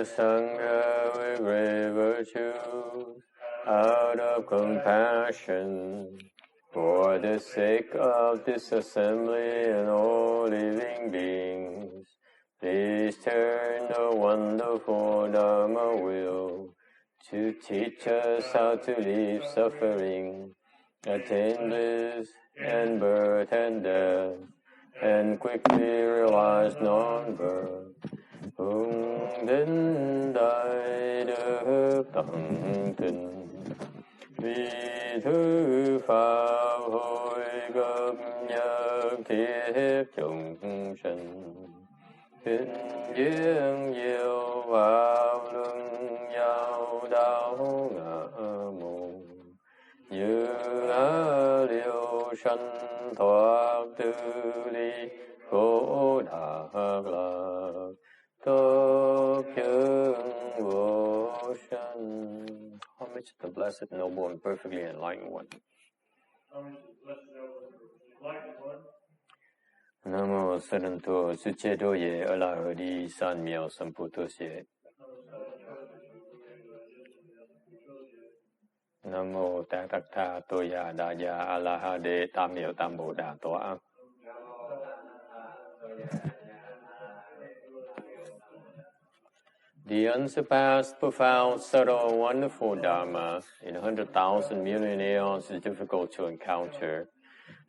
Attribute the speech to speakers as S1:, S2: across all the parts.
S1: Sangha with great virtues, out of compassion, for the sake of this assembly and all living beings, please turn the wonderful Dharma wheel to teach us how to leave suffering, attain bliss and birth and death, and quickly realize non-birth. Hùng đến đại đức tận tình, vì thứ pháp hội cấp nhất thiết chúng sinh, kinh duyên diệu pháp luân giao đạo ngã môn, như á liêu sanh thoát tư ly khổ đạc lạc. Homage to the blessed, noble, and perfectly enlightened one. Namo Saranto Suchedo Ye Alahadi San Miao Samputo Se. Namo Tatakta Toya Daya Alahade Tamio Tambo Da Toa. The unsurpassed, profound, subtle, wonderful Dharma in 100,000 million aeons is difficult to encounter.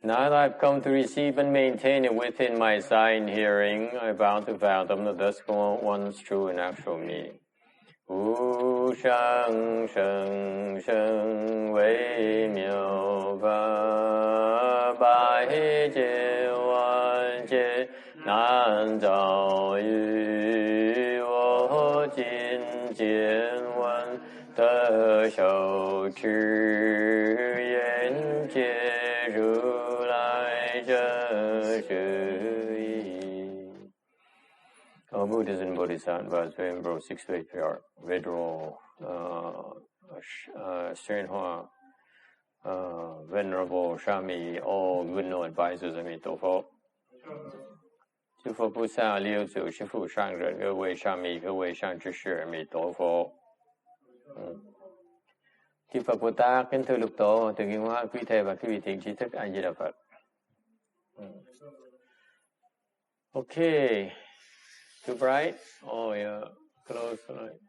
S1: Now that I've come to receive and maintain it within my sight and hearing, I vow to fathom the thus one's true and actual meaning. Wu shang sheng sheng wei miao fa bai jie wan jie nan zhao yu wo jin jian wan de shou chu yan jie ru lai zhe shu yi. All Buddhas and Bodhisattvas very embrow 6 to 8 Venerable Shenhua, Venerable Shami, all good no advisors, Amitofo. 诸佛菩萨六祖师父上人各位上弥各位上知识阿弥陀佛. Chư Phật Bồ Tát, kính thưa lục tổ, từ kiến hóa quý thầy và quý vị thiện tri thức A Di Đà Phật. Okay, too bright? Oh yeah, close the light.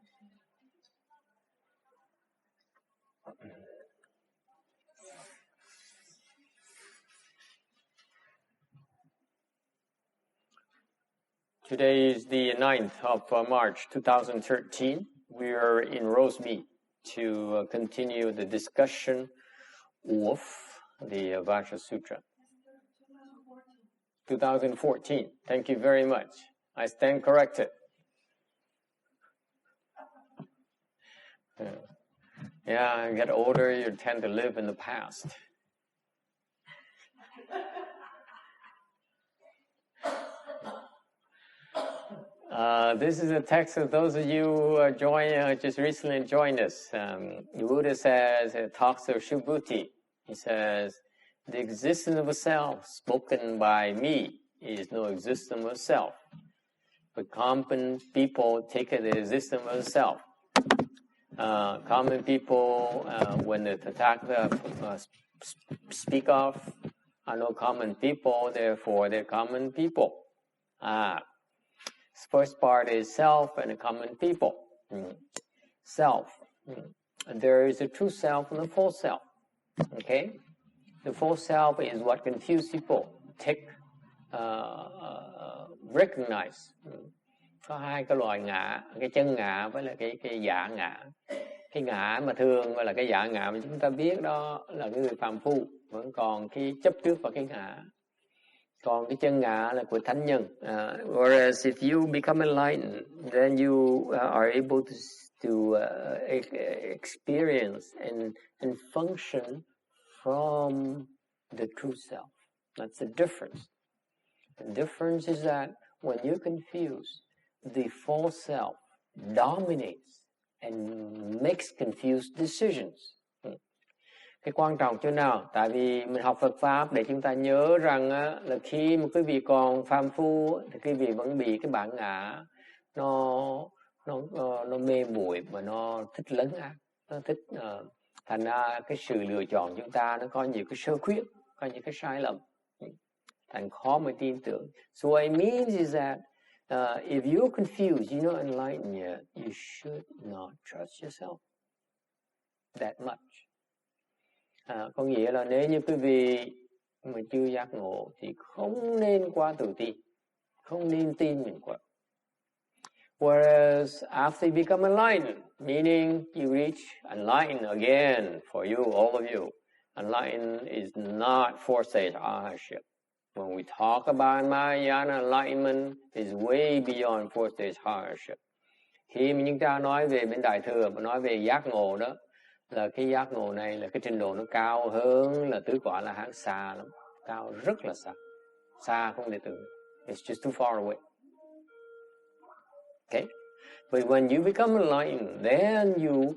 S1: Today is the 9th of March 2013. We are in Rosemead to continue the discussion of the Vajra Sutra. 2014. Thank you very much. I stand corrected. Yeah, you get older, you tend to live in the past. This is a text of those of you who just recently joined us. The Buddha says, it talks of Subhuti. He says, the existence of a self spoken by me is no existence of self. But common people take it as existence of a self. Common people, when the Tathagata speak of, are no common people, therefore they're common people. First part is self and a common people. Self. There is a true self and a false self. Okay? The false self is what confuse people. Recognize. Có hai cái loại ngã, cái chân ngã với là cái dạ ngã. Cái ngã mà thường và là cái dạ ngã mà chúng ta biết đó là cái người phàm phu, vẫn còn cái chấp trước vào cái ngã. Còn cái chân ngã là của thánh nhân. Whereas if you become enlightened, then you are able to experience and function from the true self. That's the difference. The difference is that when you're confused, the false self dominates and makes confused decisions. Cái quan trọng chỗ nào? Tại vì mình học Phật Pháp để chúng ta nhớ rằng là khi mà quý vị còn phàm phu thì quý vị vẫn bị cái bản ngã nó nó mê muội mà nó thích lấn át, nó thích thành ra cái sự lựa chọn chúng ta nó có nhiều cái sơ khuyết, có những cái sai lầm, thành khó mà tin tưởng. So what it means is that if you're confused, you're not enlightened yet, you should not trust yourself that much. Có nghĩa là nếu như quý vị mà chưa giác ngộ thì không nên quá tự tin, không nên tin mình quá. Whereas after you become enlightened, meaning you reach enlightened again for you, all of you, enlightened is not four-stage arahantship. When we talk about Mahayana enlightenment, is way beyond four-stage arahantship. Khi mà chúng ta nói về bên Đại Thừa mà nói về giác ngộ đó, là cái giác ngộ này là cái trình độ nó cao hơn là tứ quả La Hán, xa lắm, cao rất là xa, xa không thể tưởng. It's just too far away. Okay, but when you become enlightened, then you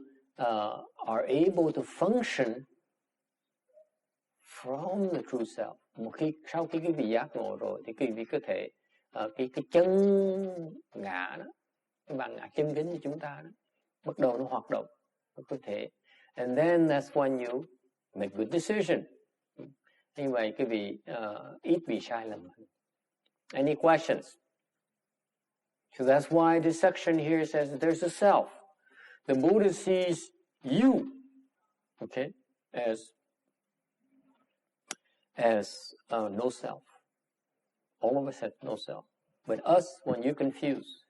S1: are able to function from the true self. Sau khi quý vị giác ngộ rồi thì quý vị có thể cái chân ngã đó, cái bản ngã chân kính của chúng ta đó, bắt đầu nó hoạt động, nó có thể. And then that's when you make good decision. Như vậy quý vị ít bị sai lầm. Any questions? So that's why this section here says that there's a self. The Buddha sees you, okay, as no self. All of us have no self. But us, when you're confused,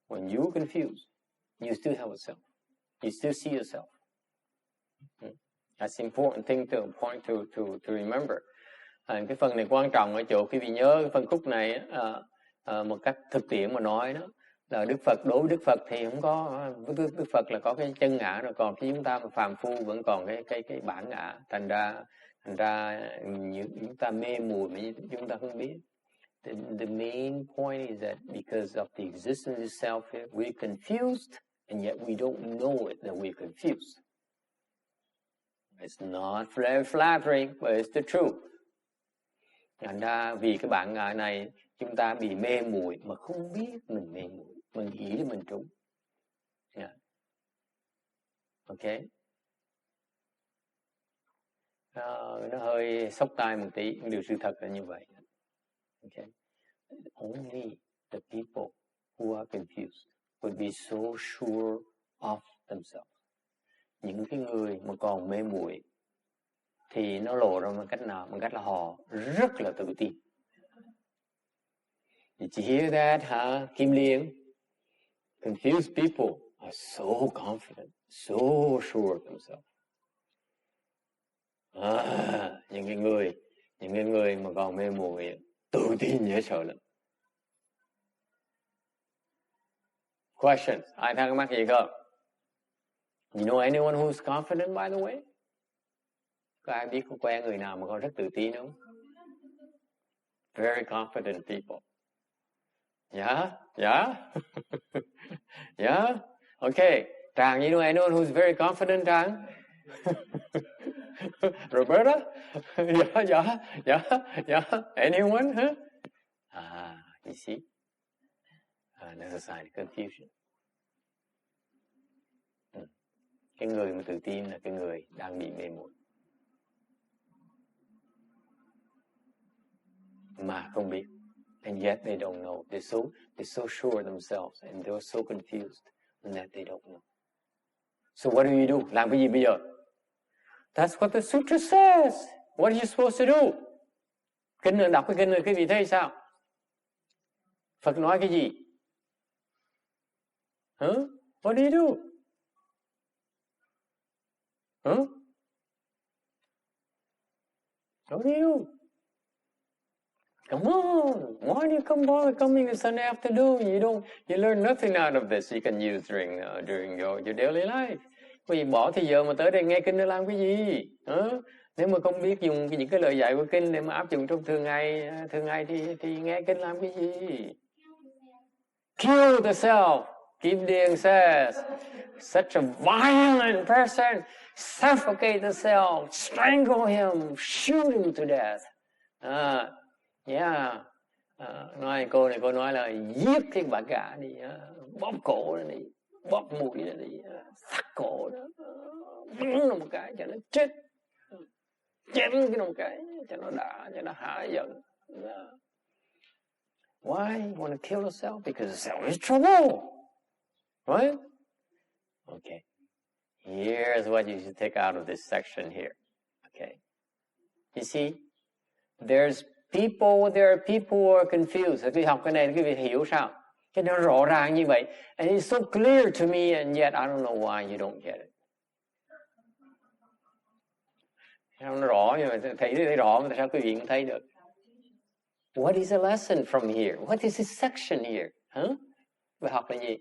S1: you still have a self. You still see yourself. That's the important thing to point to remember. Cái phần này quan trọng ở chỗ quý vị nhớ cái phân khúc này một cách thực tiễn mà nói đó là Đức Phật, đối với Đức Phật thì không có, Đức Phật là có cái chân ngã rồi, còn khi chúng ta mà phàm phu vẫn còn cái bản ngã, thành ra chúng ta mê muội mà chúng ta không biết. The main point is that because of the existence of self here, we're confused and yet we don't know it that we're confused. It's not very flattering, but it's the truth. Thành ra vì cái bản ngã này chúng ta bị mê muội mà không biết mình mê muội, mình nghĩ là mình trúng. Yeah. Okay. Nó hơi sốc tai một tí, nhưng điều sự thật là như vậy. Okay. Only the people who are confused would be so sure of themselves. Những cái người mà còn mê muội thì nó lộ ra một cách nào? Một cách là họ rất là tự tin. Did you hear that, huh? Kim Liên? Confused people are so confident, so sure of themselves. Những cái người mà còn mê muội tự tin dễ sợ lắm. Questions? Ai thắc mắc gì không? You know anyone who's confident, by the way? Có ai biết có quen người nào mà còn rất tự tin không? Very confident people. Yeah? Yeah? Okay. Trang, you know anyone who's very confident, Trang? Roberta? Yeah. Anyone? Huh? You see? There's a sign of confusion. Cái người mà tự tin là cái người đang bị mê muội. Mà không biết. And yet they don't know. They're so sure of themselves and they're so confused and that they don't know. So what do you do? Làm cái gì bây giờ? That's what the Sutra says. What are you supposed to do? Kinh này, đọc cái kinh này quý vị thấy sao? Phật nói cái gì? Huh? What do you do? Huh? What do you do? Come on, why do you coming this Sunday afternoon? You learn nothing out of this you can use during your daily life. Quý vị bỏ thì giờ mà tới đây nghe kinh để làm cái gì? Nếu mà không biết dùng những cái lời dạy của kinh để mà áp dụng trong thường ngày thì nghe kinh làm cái gì? Kill the self. Kim Điền says, such a violent person, suffocate the self, strangle him, shoot him to death. Yeah. Cô nói là giết cái bà cả đi, bóp cổ nó đi, bóp mũi nó đi, thắt cổ nó, bắn nó một cái cho nó chết, chém cái nó một cái cho nó đã, cho nó hạ giận. Why you want to kill yourself? Because the self is trouble, right? Okay. Here's what you should take out of this section here. Okay. You see, there are people who are confused. Khi học cái này quý vị hiểu sao? Cái nó rõ ràng như vậy. And it's so clear to me, and yet I don't know why you don't get it. Nó rõ nhưng mà thấy rõ mà sao quý vị không thấy được? What is the lesson from here? What is this section here? Huh? Bài học là gì?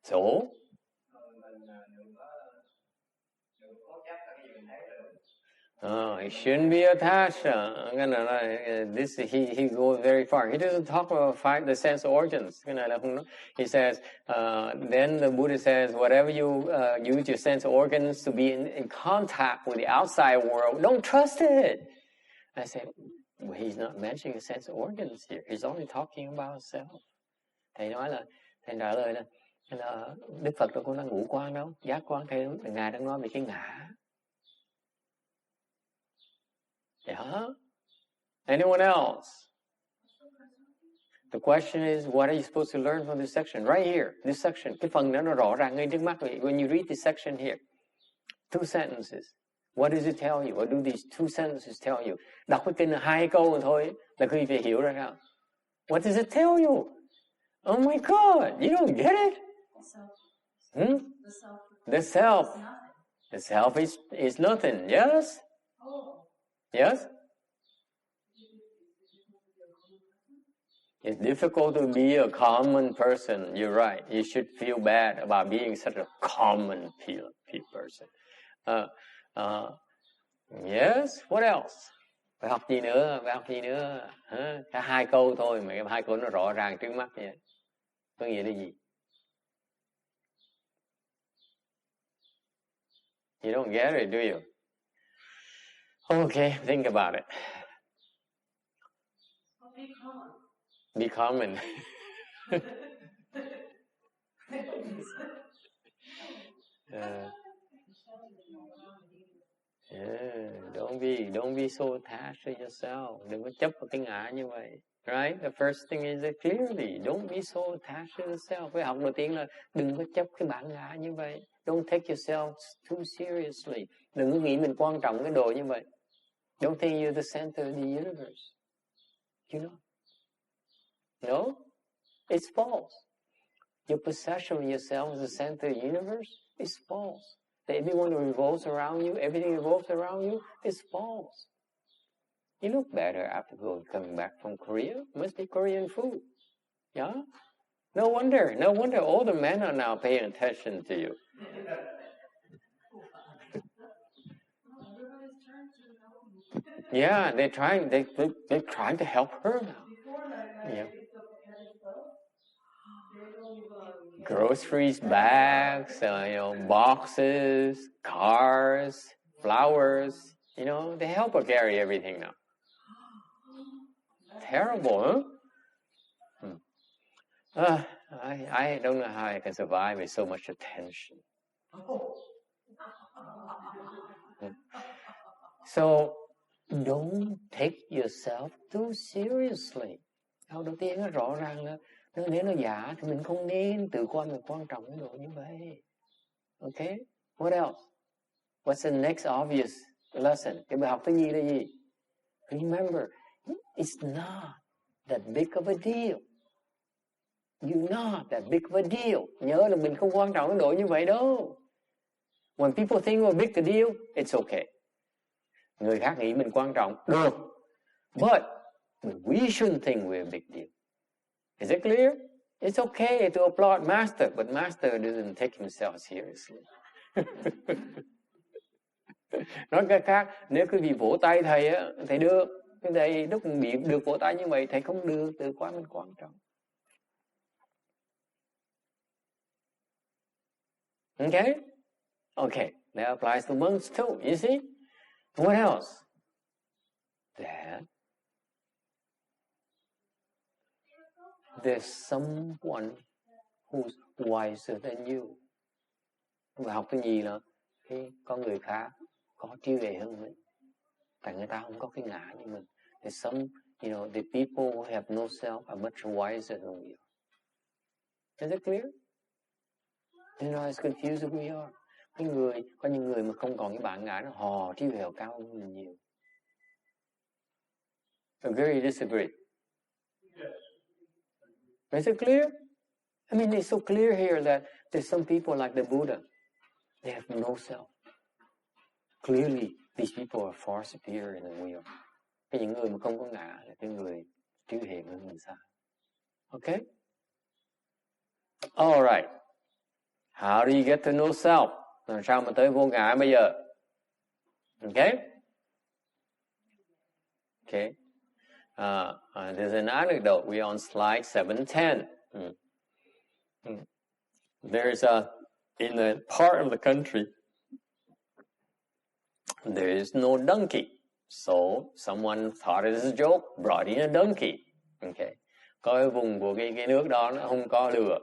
S1: So? Oh, it shouldn't be attached. This he goes very far. He doesn't talk about the sense organs. He says, then the Buddha says, whatever you use your sense organs to be in contact with the outside world, don't trust it. I said, well, he's not mentioning sense organs here. He's only talking about self. Thầy nói là, thầy trả lời là Đức Phật đâu có nói ngũ quan đâu, giác quan. Thầy Ngài đang nói về cái ngã. Yeah. Anyone else? The question is, what are you supposed to learn from this section? Right here, this section. Cái phần đó nó rõ ràng ngay trước mắt vậy. When you read this section here, 2 sentences. What does it tell you? What do these 2 sentences tell you? Đọc cái kinh là 2 câu thôi là quý vị hiểu ra sao? What does it tell you? Oh my God, you don't get it? Hmm? The self. The self is nothing. Yes? Yes? It's difficult to be a common person. You're right. You should feel bad about being such a common person. Yes? What else? Phải học gì nữa? Cả 2 câu thôi mà 2 câu nó rõ ràng trước mắt vậy. Có nghĩa là gì? You don't get it, do you? Okay, think about it. Be common. Don't be so attached to yourself. Đừng có chấp vào cái ngã như vậy. Right? The first thing is that clearly, don't be so attached to yourself. Cái học đầu tiên là đừng có chấp cái bản ngã như vậy. Don't take yourself too seriously. Đừng có nghĩ mình quan trọng cái đồ như vậy. Don't think you're the center of the universe. You know? No? It's false. Your perception of yourself as the center of the universe is false. That everyone revolves around you, everything revolves around you, is false. You look better after coming back from Korea. Must be Korean food. Yeah? No wonder all the men are now paying attention to you. Yeah, they're trying to help her now. Yeah. Groceries, bags, boxes, cars, flowers. They help her carry everything now. Terrible, huh? I don't know how I can survive with so much attention. So, don't take yourself too seriously. Câu đầu tiên nó rõ ràng là nếu nó giả thì mình không nên tự coi mình quan trọng cái độ như vậy. Okay? What else? What's the next obvious lesson? Cái bài học thứ nhì là gì? Remember, it's not that big of a deal. You're not that big of a deal. Nhớ là mình không quan trọng cái độ như vậy đâu. When people think we're big a deal, it's okay. Người khác nghĩ mình quan trọng, được. But we shouldn't think we're a big deal. Is it clear? It's okay to applaud Master, but Master doesn't take himself seriously. Nói cách khác, nếu quý vị vỗ tay thầy á, thầy được. Thầy lúc bị được vỗ tay như vậy, thầy không được, tự quá mình quan trọng. Okay? Okay. That applies to monks too, you see? What else? That there's someone who's wiser than you. Và học cái gì là có người khác có trí tuệ hơn mình. Tại người ta không có cái ngã như mình. There's some, the people who have no self are much wiser than we are. Is it clear? They're not as confused as we are. Có những người mà không còn cái bản ngã, họ trí tuệ cao hơn mình nhiều. Agree, disagree? Is it clear? I mean, it's so clear here that there's some people like the Buddha. They have no self. Clearly, these people are far superior than we are. Những người mà không có ngã là cái người trí tuệ hơn mình sao? Okay? All right. How do you get to know self? Làm sao mà tới vô ngã bây giờ? Okay? Okay. There's an anecdote. We're on slide 710. There's in a part of the country, there is no donkey. So someone thought it was a joke, brought in a donkey. Okay. Có cái vùng của cái nước đó nó không có lừa.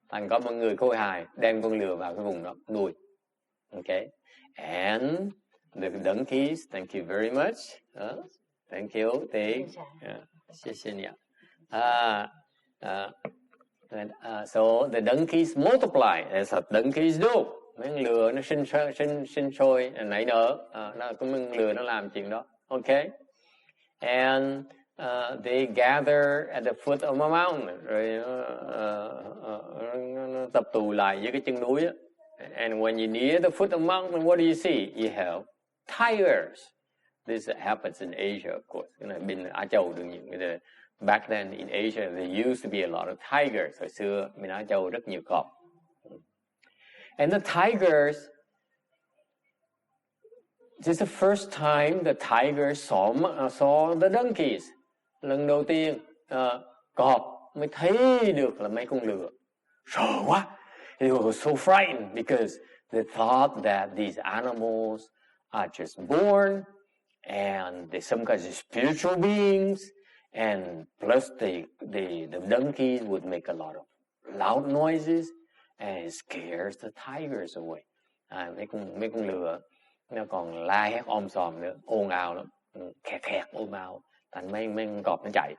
S1: Thành có một người khôi hài đem con lừa vào cái vùng đó nuôi. Okay. And the donkeys, thank you very much. Thank you. So the donkeys multiply as donkeys do. Mấy con lừa nó sinh sôi nảy nở. Nó có mấy con lừa nó làm chuyện đó. Okay. And they gather at the foot of a mountain. Rồi nó tập tụ lại dưới cái chân núi á. And when you're near the foot of the mountain, what do you see? You have tigers. This happens in Asia, of course. Cái này bên Á Châu đương nhiên. Back then in Asia, there used to be a lot of tigers. Hồi xưa bên Á Châu rất nhiều cọp. And the tigers, this is the first time the tigers saw the donkeys. Lần đầu tiên cọp mới thấy được là mấy con lừa. Sợ quá. They were so frightened because they thought that these animals are just born and they're some kind of spiritual beings, and plus the donkeys would make a lot of loud noises and it scares the tigers away. Mấy con lừa nó còn la hét om sòm nữa, ồn ào lắm, khẹt ồn ào, thành mấy con cọp nó chạy.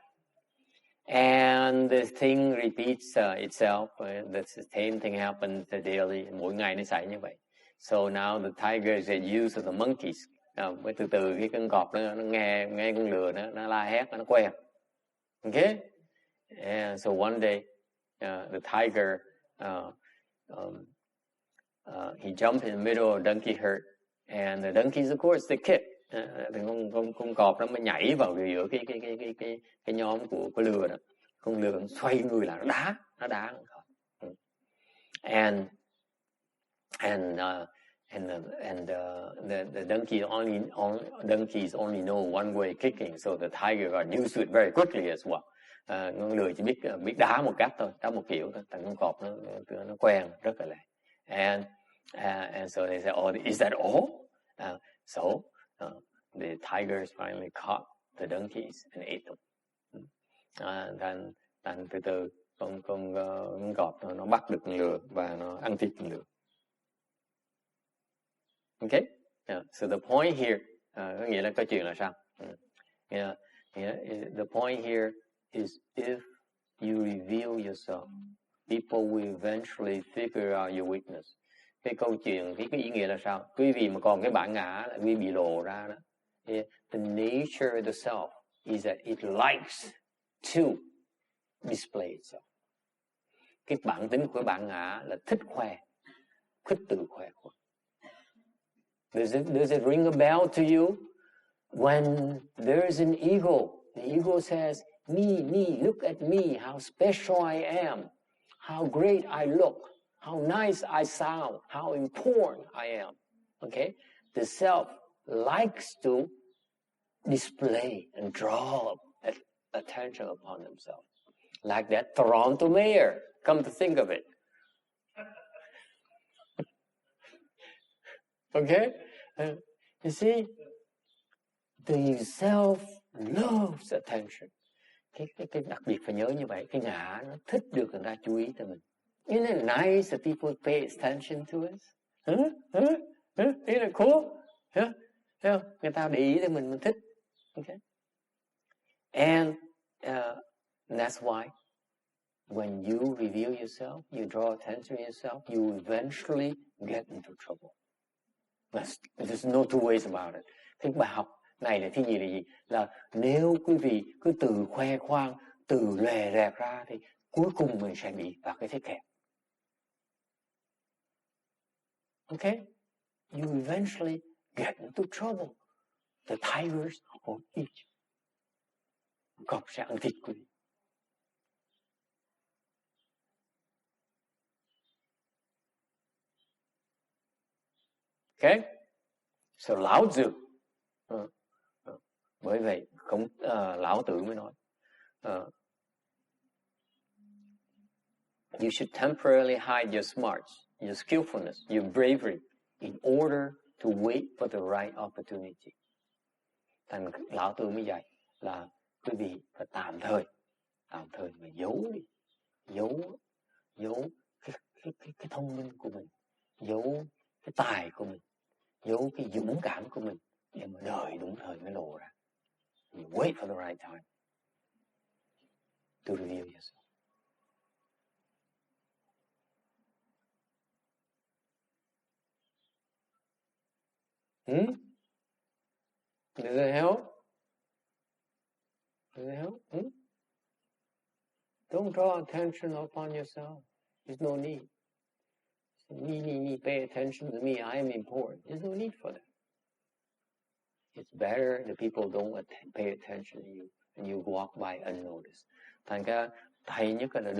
S1: And the thing repeats itself. The same thing happens daily. Mỗi ngày nó xảy như vậy. So now the tigers get used to the monkeys. Với từ cái con cọp nó nghe con lừa nó la hét, nó quen. Okay? And so one day, the tiger he jumped in the middle of a donkey herd, and the donkeys, of course, they kick. Con cọp nó mới nhảy vào giữa cái nhóm của lừa đó. Con lừa nó xoay người lại nó đá and the donkeys only know one way kicking, so the tiger got used to it very quickly as well. Con lừa chỉ biết đá một cách thôi, đá một kiểu thôi. Tại con cọp nó quen rất là lẹ. And so they said, "Oh, is that all?" So the tigers finally caught the donkeys and ate them. Thành từ từ con cọp nó bắt được con lừa và nó ăn thịt con lừa. Okay? So the point here, có nghĩa là câu chuyện là sao? The point here is if you reveal yourself, people will eventually figure out your weakness. Cái câu chuyện, cái ý nghĩa là sao? Quý vị mà còn cái bản ngã là quý vị lộ ra đó. The nature of the self is that it likes to display itself. Cái bản tính của bản ngã là thích khoe, thích tự khoe. Does it ring a bell to you? When there is an ego, the ego says, me, look at me, how special I am, how great I look, how nice I sound, how important I am. Okay? The self likes to display and draw attention upon themselves. Like that Toronto mayor, come to think of it. Okay? You see, the self loves attention. Cái đặc biệt phải nhớ như vậy, cái ngã nó thích được người ta chú ý tới mình. Isn't it nice that people pay attention to us? Isn't it cool? Người ta để ý tới mình thích. Okay? And that's why when you reveal yourself, you draw attention to yourself, you eventually get into trouble. There's no two ways about it. Cái bài học này là cái gì là gì? Là nếu quý vị cứ từ khoe khoang, từ lè rẹt ra thì cuối cùng mình sẽ bị vào cái thế kẹt. Okay? You eventually get into trouble. The tigers will eat you. Cọp sẽ ăn thịt quý vị. Okay? So Lão Tử bởi vậy Lão Tử mới nói you should temporarily hide your smarts, your skillfulness, your bravery in order to wait for the right opportunity. Thành Lão Tử mới dạy là quý vị phải tạm thời mà giấu đi, giấu cái thông minh của mình, giấu cái tài của mình, giấu cái dũng cảm của mình để mà đợi đúng thời mới lộ ra. You wait for the right time to reveal yourself. Does it help? Does it help? Don't draw attention upon yourself. There's no need. Me, pay attention to me. I am important. There's no need for that. It's better that people don't pay attention to you and you walk by unnoticed. Thành ra thầy nhất là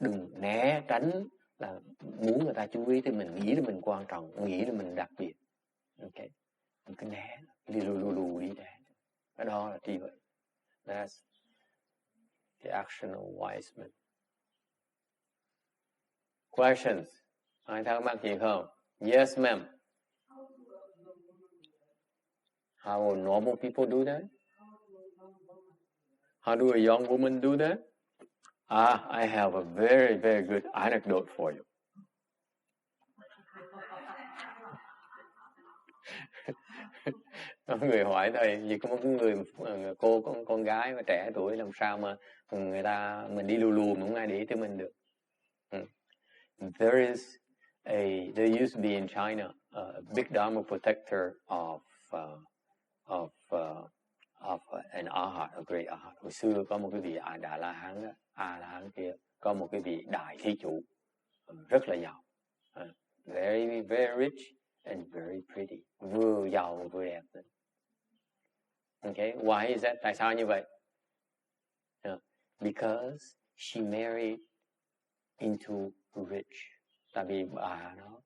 S1: đừng né tránh là muốn người ta chú ý tới mình, nghĩ là mình quan trọng, nghĩ là mình đặc biệt. Okay. Đừng cứ né, đi lù đi né. Cái đó là trí huệ. That's the action of wise men. Questions? Ai thắc mắc gì không? Yes, ma'am. How will normal people do that? How do a young woman do that? I have a very, very good anecdote for you. Có người hỏi thầy, vì có một người con gái mà trẻ tuổi làm sao mà mình đi lù mà không ai để ý tới mình được. There used to be in China a big Dharma protector of an Arhat, a great Arhat. Hồi xưa có một cái vị Đà La Hán đó, La Hán kia, có một cái vị đại thí chủ rất là giàu, very very rich and very pretty, vừa giàu vừa đẹp. Okay, why is that? Tại sao như vậy? Because she married into rich. Tại vì bà nó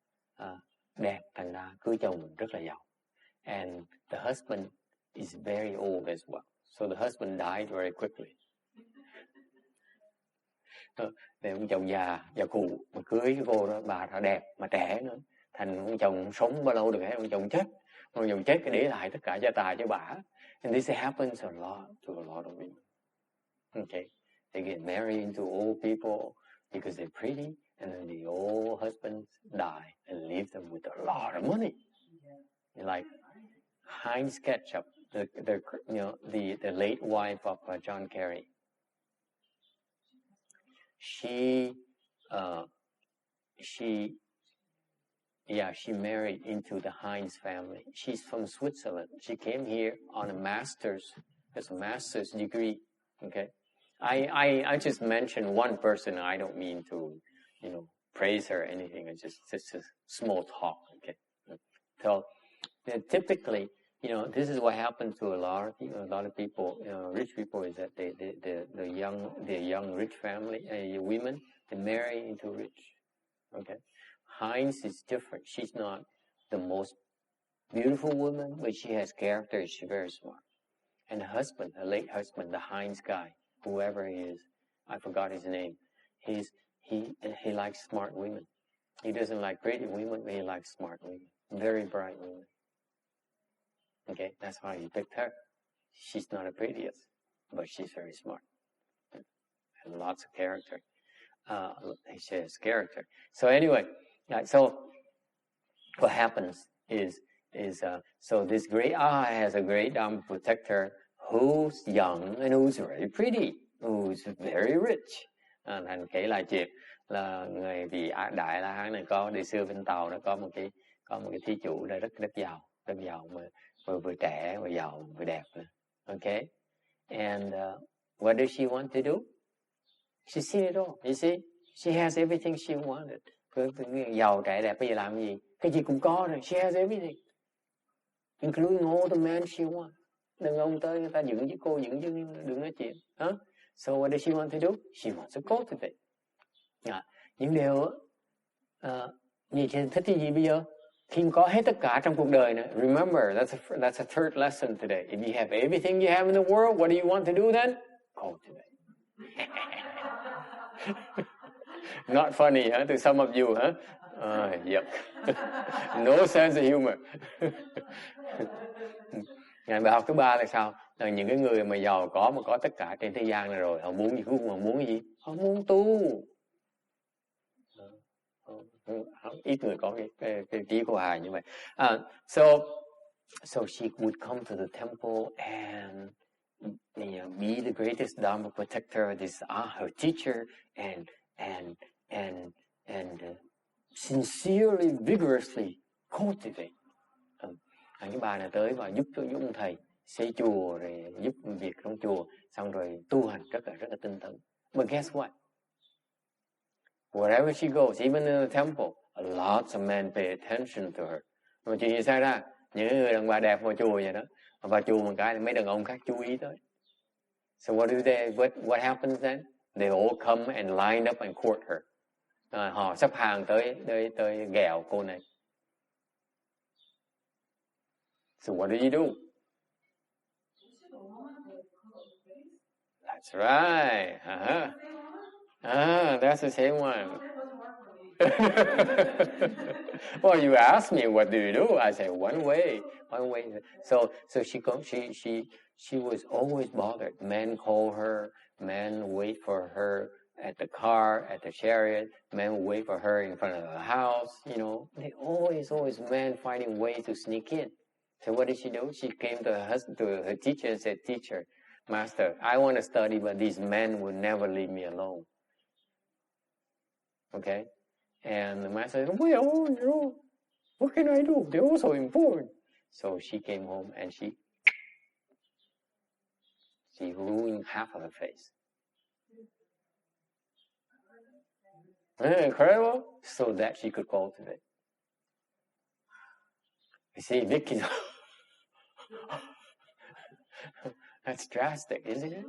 S1: đẹp, thành ra cưới chồng rất là giàu. And the husband is very old as well. So the husband died very quickly. Để ông chồng già cụ mà cưới cái cô đó, bà đã đẹp mà trẻ nữa, thành ông chồng sống bao lâu được hết, ông chồng chết cái để lại tất cả gia tài cho bà. And this happens a lot to a lot of women. Okay, they get married into old people because they're pretty, and then the old husbands die and leave them with a lot of money. Like Heinz Ketchup, the late wife of John Kerry. She married into the Heinz family. She's from Switzerland. She came here on a master's degree. Okay, I just mentioned one person. I don't mean to, praise her or anything. It's just a small talk. Okay, so typically, this is what happens to a lot of people, rich people, is that the young rich family, women, they marry into rich. Okay, Heinz is different. She's not the most beautiful woman, but she has character. She's very smart. And her late husband, the Heinz guy, whoever he is, I forgot his name. He likes smart women. He doesn't like pretty women, but he likes smart women. very bright woman. Okay, that's why he picked her. She's not the prettiest, but she's very smart and lots of character. She has character. So anyway, so what happens is so this great eye has a great protector who's young and who's very pretty, who's very rich. Thành kể lại chuyện là người vị đại La Hán này có đi xưa bên Tàu nó có một cái thí chủ là rất giàu mà vừa trẻ vừa giàu vừa đẹp. Okay, and what does she want to do? She's seen it all. You see, she has everything she wanted. Giàu trẻ đẹp bây giờ làm gì? Cái gì cũng có rồi. She has everything, including all the men she wants. Đừng ông tới người ta dựng với cô dựng chứ đừng nói chuyện. So what does she want to do? She wants to cultivate. Những điều gì chị thích cái gì bây giờ? Khi có hết tất cả trong cuộc đời này. Remember, that's a third lesson today. If you have everything you have in the world, what do you want to do then? Cultivate. Not funny, huh? To some of you, huh? Yep. No sense of humor. Ngài bài học thứ ba là sao? Là những cái người mà giàu có mà có tất cả trên thế gian này rồi, họ muốn gì? Cuối cùng họ muốn cái gì? Họ muốn tu. Ít người có cái trí của hài như vậy. So she would come to the temple and be the greatest Dharma protector, this her teacher, and sincerely, vigorously cultivate. Cái bà này tới và giúp ông thầy xây chùa rồi giúp việc trong chùa, xong rồi tu hành rất là tinh tấn. But guess what? Wherever she goes, even in the temple, lots of men pay attention to her. Mà chuyện gì xảy ra? Những người đàn bà đẹp vào chùa vậy đó, vào chùa một cái mấy đàn ông khác chú ý tới. So what happens then? They all come and line up and court her. Họ sắp hàng tới ghẹo cô này. So what do? That's right. That's the same one. Well, you asked me what do you do? I say one way. So she was always bothered. Men call her. Men wait for her at the car, at the chariot. Men wait for her in front of the house. You know, they always men finding ways to sneak in. So what did she do? She came to her teacher and said, "Teacher, Master, I want to study, but these men will never leave me alone." Okay? And the master said, "Well, what can I do? They're also important." So she came home and she ruined half of her face. Incredible. So that she could cultivate. You see, Vicky, that's drastic, isn't it?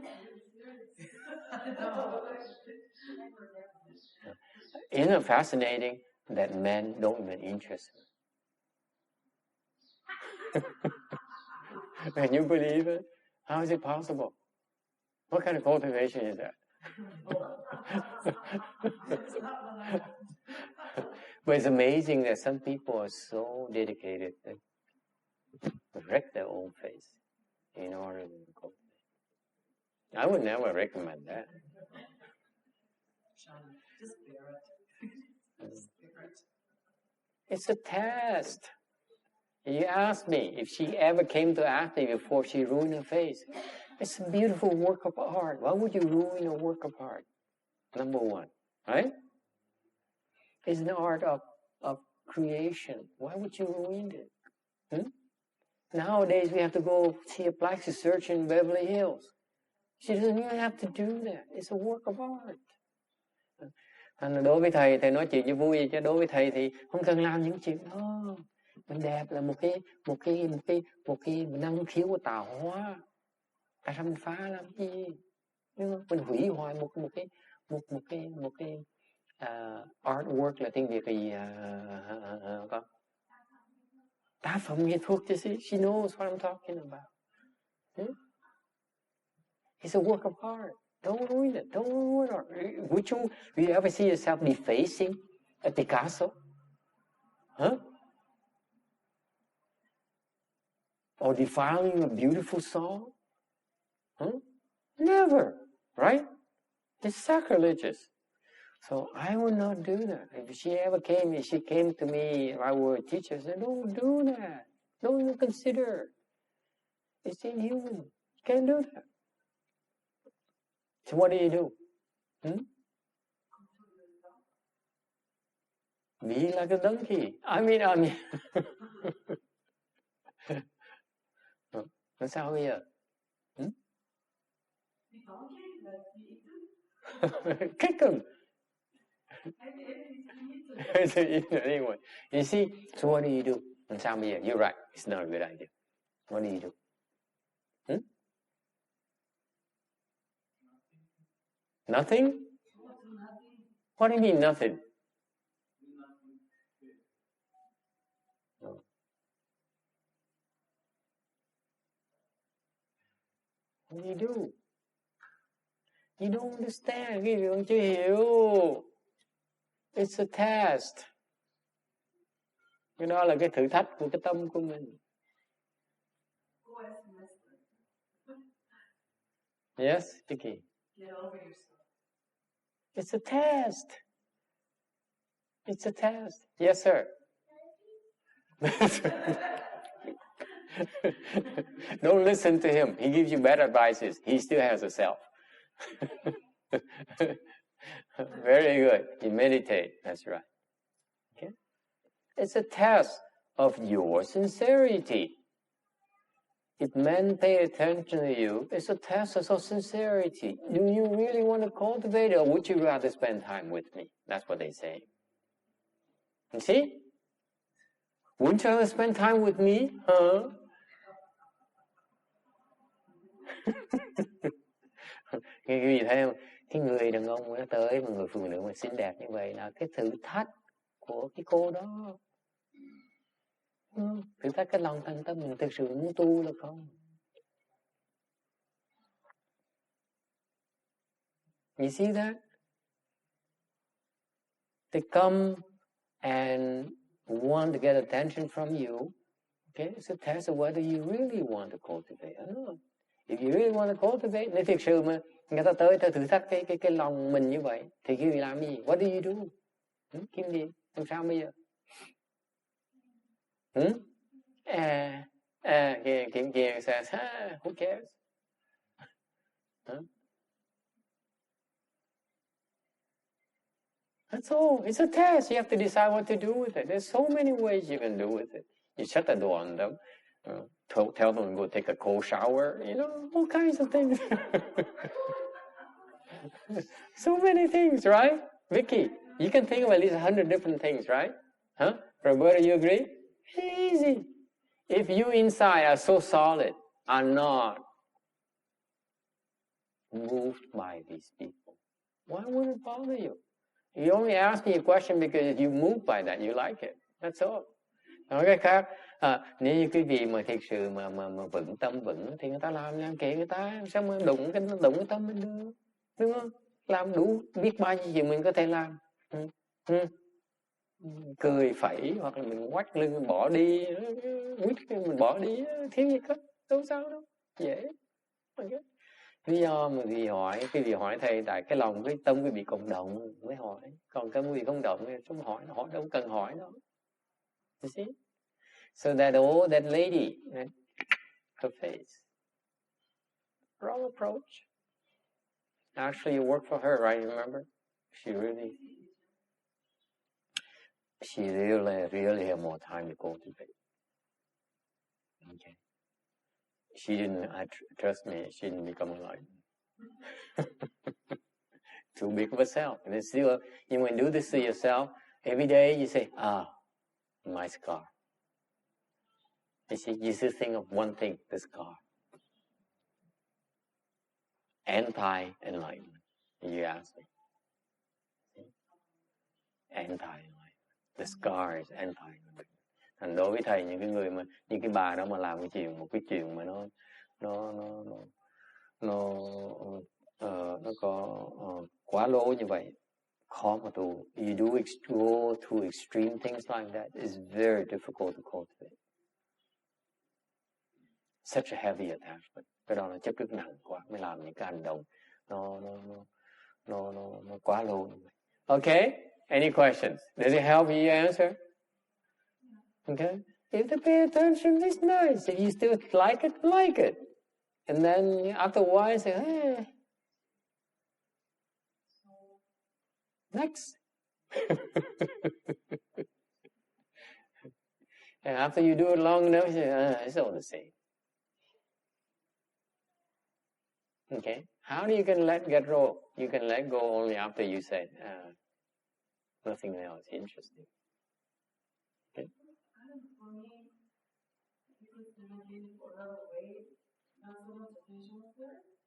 S1: Isn't it fascinating that men don't even interest her? Can you believe it? How is it possible? What kind of cultivation is that? But it's amazing that some people are so dedicated that wreck their own face in order to cultivate. I would never recommend that. It's a test. You asked me if she ever came to ask me before she ruined her face. It's a beautiful work of art. Why would you ruin a work of art? Number one, right? It's an art of creation. Why would you ruin it? Nowadays, we have to go see a plastic surgeon in Beverly Hills. She doesn't even have to do that. It's a work of art. Đối với thầy nói chuyện cho vui, chứ đối với thầy thì không cần làm những chuyện đó. Mình đẹp là một cái năng khiếu của tạo hóa. Tại sao mình phá làm gì? Mình hủy hoại một cái artwork là tiếng Việt gì con? Tác phẩm nghệ thuật chứ. She knows what I'm talking about. It's a work of art. Don't ruin it. Don't ruin art. Would you ever see yourself defacing a Picasso? Huh? or defiling a beautiful soul? Huh? Never, right? It's sacrilegious. So I will not do that. If she came to me, if I were a teacher, I said, don't do that. Don't even consider. It's inhuman. You can't do that. So what do? Be like a donkey. I mean. Nó sao bây giờ? Kick him. Anyway, you see, so what do? Làm sao bây giờ? You're right. It's not a good idea. What do? Nothing? What do you mean nothing? What do? You don't understand. Cái gì chưa hiểu. It's a test. Cái đó là cái thử thách của cái tâm của mình. Yes, Vicky.
S2: Get over yourself.
S1: It's a test. It's a test. Yes, sir. Don't listen to him. He gives you bad advices. He still has a self. Very good. You meditate. That's right. Okay. It's a test of your sincerity. If men pay attention to you, it's a test of sincerity. Do you really want to cultivate it, or would you rather spend time with me? That's what they say. You see? Wouldn't you rather spend time with me? Huh? Cái gì thấy không? Cái người đàn ông nó tới, một người phụ nữ mà xinh đẹp như vậy là cái thử thách của cái cô đó. Thử thách cái lòng thành tâm mình thực sự muốn tu là không? You see that? They come and want to get attention from you. Okay, it's a test of whether you really want to cultivate or not. If you really want to cultivate, nếu thực sự mà người ta tới thử thách cái lòng mình như vậy, thì khi làm gì? What do? Kiếm gì? Làm sao bây giờ? Kiếm says, who cares? That's all. It's a test. You have to decide what to do with it. There's so many ways you can do with it. You shut the door on them. Tell them to go take a cold shower. All kinds of things. So many things, right? Vicky, you can think of at least 100 different things, right? Huh? Roberta, you agree? Easy. If you inside are so solid, are not moved by these people, why would it bother you? You only ask me a question because you moved by that, you like it. That's all. Nói cái khác, nếu như quý vị mà thực sự mà vững tâm vững thì người ta làm kệ người ta, sao mà đụng cái tâm mình được, đúng không? Làm đủ biết bao nhiêu chuyện mình có thể làm. Cười phẩy hoặc là mình quắt lưng mình bỏ đi, quýt mình bỏ đi, thiếu gì hết, đâu sao đâu, dễ. Okay. Lý do mà quý vị hỏi thầy tại cái lòng cái tâm quý vị cộng động mới hỏi, còn cái quý vị không động thì không hỏi đâu cần hỏi đâu. You see? So that lady, right? Her face, wrong approach. Actually, you work for her, right? You remember? She really had more time to cultivate. Okay. She didn't, trust me, she didn't become enlightened. Too big of a self. And it's still, when you do this to yourself, every day you say, my scar. You see, you just think of one thing, the scar. Anti-enlightenment. You ask me. Anti-enlightenment. The scar is anti-enlightenment. Thành đối với thầy, những cái người mà như cái bà đó mà làm một cái chuyện mà nó có quá lố như vậy, khó mà tu. You go through extreme things like that, it's very difficult to cultivate. such a heavy attachment. Cái đó là chấp trước nặng quá mới làm những cái hành động nó quá lâu. Okay? Any questions? Does it help you answer? Okay? If the pay attention is nice, if you still like it. And then after a while, say, hey, next. And after you do it long enough, you say, it's all the same. Okay? How do you can let go? You can let go only after you say, nothing else. Interesting. Okay?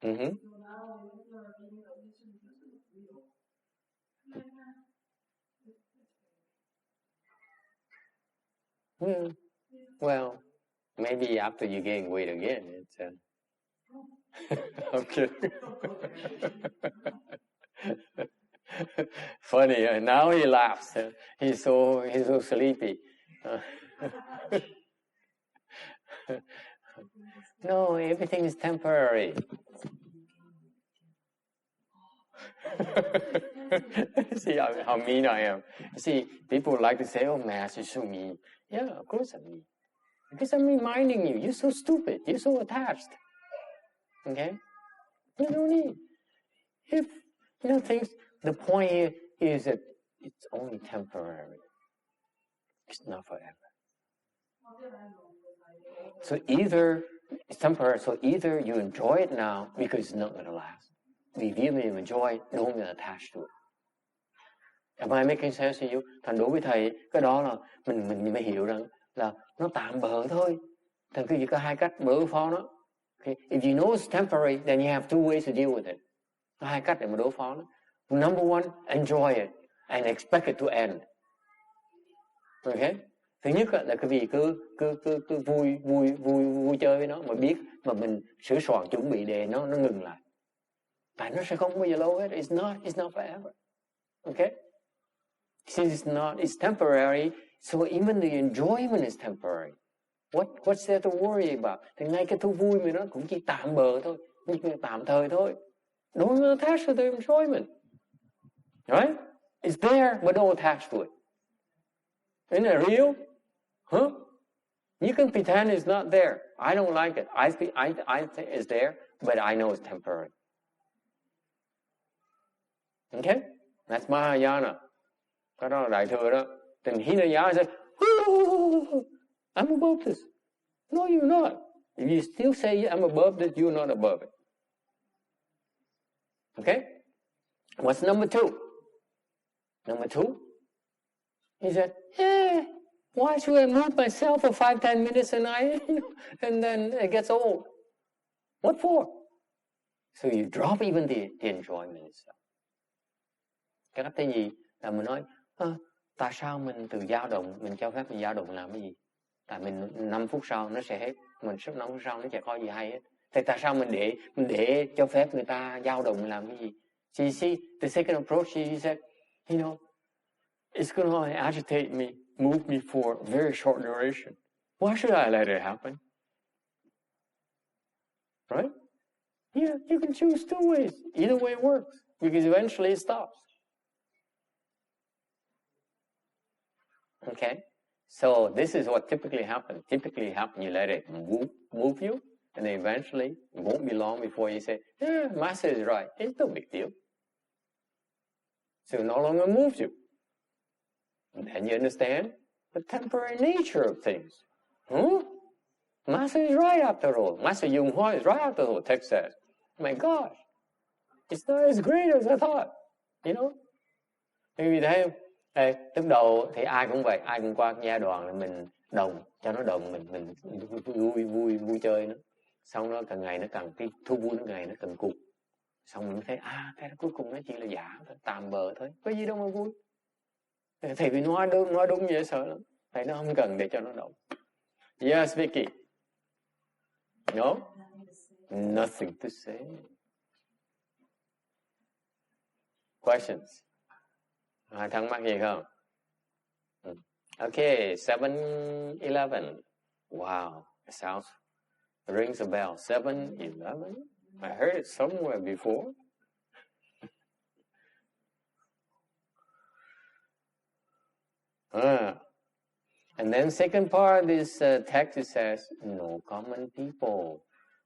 S1: Mm-hmm. Well, maybe after you gain weight again, it's I'm kidding. Funny. Now he laughs. He's so sleepy. No, everything is temporary. See how mean I am. See, people like to say, "Oh, Master, you're so mean." Yeah, of course I'm mean. Because I'm reminding you, you're so stupid, you're so attached. Okay? You don't need. If things, the point here is that it's only temporary. It's not forever. So either it's temporary, so either you enjoy it now because it's not going to last. Vì vì mình enjoy, don't get attached to it. Am I making sense to you? Thành đối với thầy, cái đó là mình mới hiểu rằng là nó tạm bợ thôi. Thành cứ chỉ có hai cách đối phó nó. Okay? If you know it's temporary, then you have two ways to deal with it. Có hai cách để mà đối phó nó. Number one, enjoy it and expect it to end. Okay? Thứ nhất là cái vì cứ vui chơi với nó mà biết mà mình sửa soạn chuẩn bị để nó ngừng lại. Tại nó sẽ không bao giờ lâu hết. It's not forever. Okay? Since it's temporary, so even the enjoyment is temporary. What's there to worry about? Thì ngay cái thú vui mà nó cũng chỉ tạm bợ thôi, tạm thời thôi. Don't attach to the enjoyment. Right? It's there, but don't attach to it. Isn't it real? Huh? You can pretend it's not there. I don't like it. I think it's there, but I know it's temporary. Okay? That's Mahayana. Cái đó là Đại Thừa đó. Then Hinayana says, I'm above this. No, you're not. If you still say I'm above this, you're not above it. Okay? What's number two? Number two? He said, why should I move myself for 5-10 minutes and then it gets old? What for? So you drop even the enjoyment itself. Cái đó cái gì? Là mình nói, tại sao mình từ dao động, mình cho phép mình dao động làm cái gì? Tại mình 5 phút sau nó sẽ hết, mình sắp 5 phút sau nó chẳng có gì hay hết. Thì tại sao mình để cho phép người ta dao động làm cái gì? So you see, the second approach, he said, it's going to agitate me, move me for a very short duration. Why should I let it happen? Right? Yeah, you can choose two ways. Either way works, because eventually it stops. Okay? So this is what typically happens. Typically happens, you let it move you, and then eventually, it won't be long before you say, Master is right. It's no big deal. So it no longer moves you. And then you understand the temporary nature of things. Master is right after all. Master Yung Hoa is right after all, text says. My gosh, it's not as great as I thought. Vì thế, lúc đầu thì ai cũng vậy, ai cũng qua giai đoạn là mình đồng, cho nó đồng, mình vui chơi nó. Xong nó càng ngày nó càng, cái thú vui nó ngày nó càng cục. Xong mình thấy, cái đó cuối cùng nó chỉ là giả thôi, tạm bợ thôi, có gì đâu mà vui. Thầy vì nói đúng vậy sợ lắm. Thầy nó không cần để cho nó động. Yes, Vicky. No? Nothing to say. Questions? Ai thắc mắc gì không? Okay, 7-11. Wow, it sounds Rings a bell. 7-11. I heard it somewhere before. And then second part, this text it says, no common people.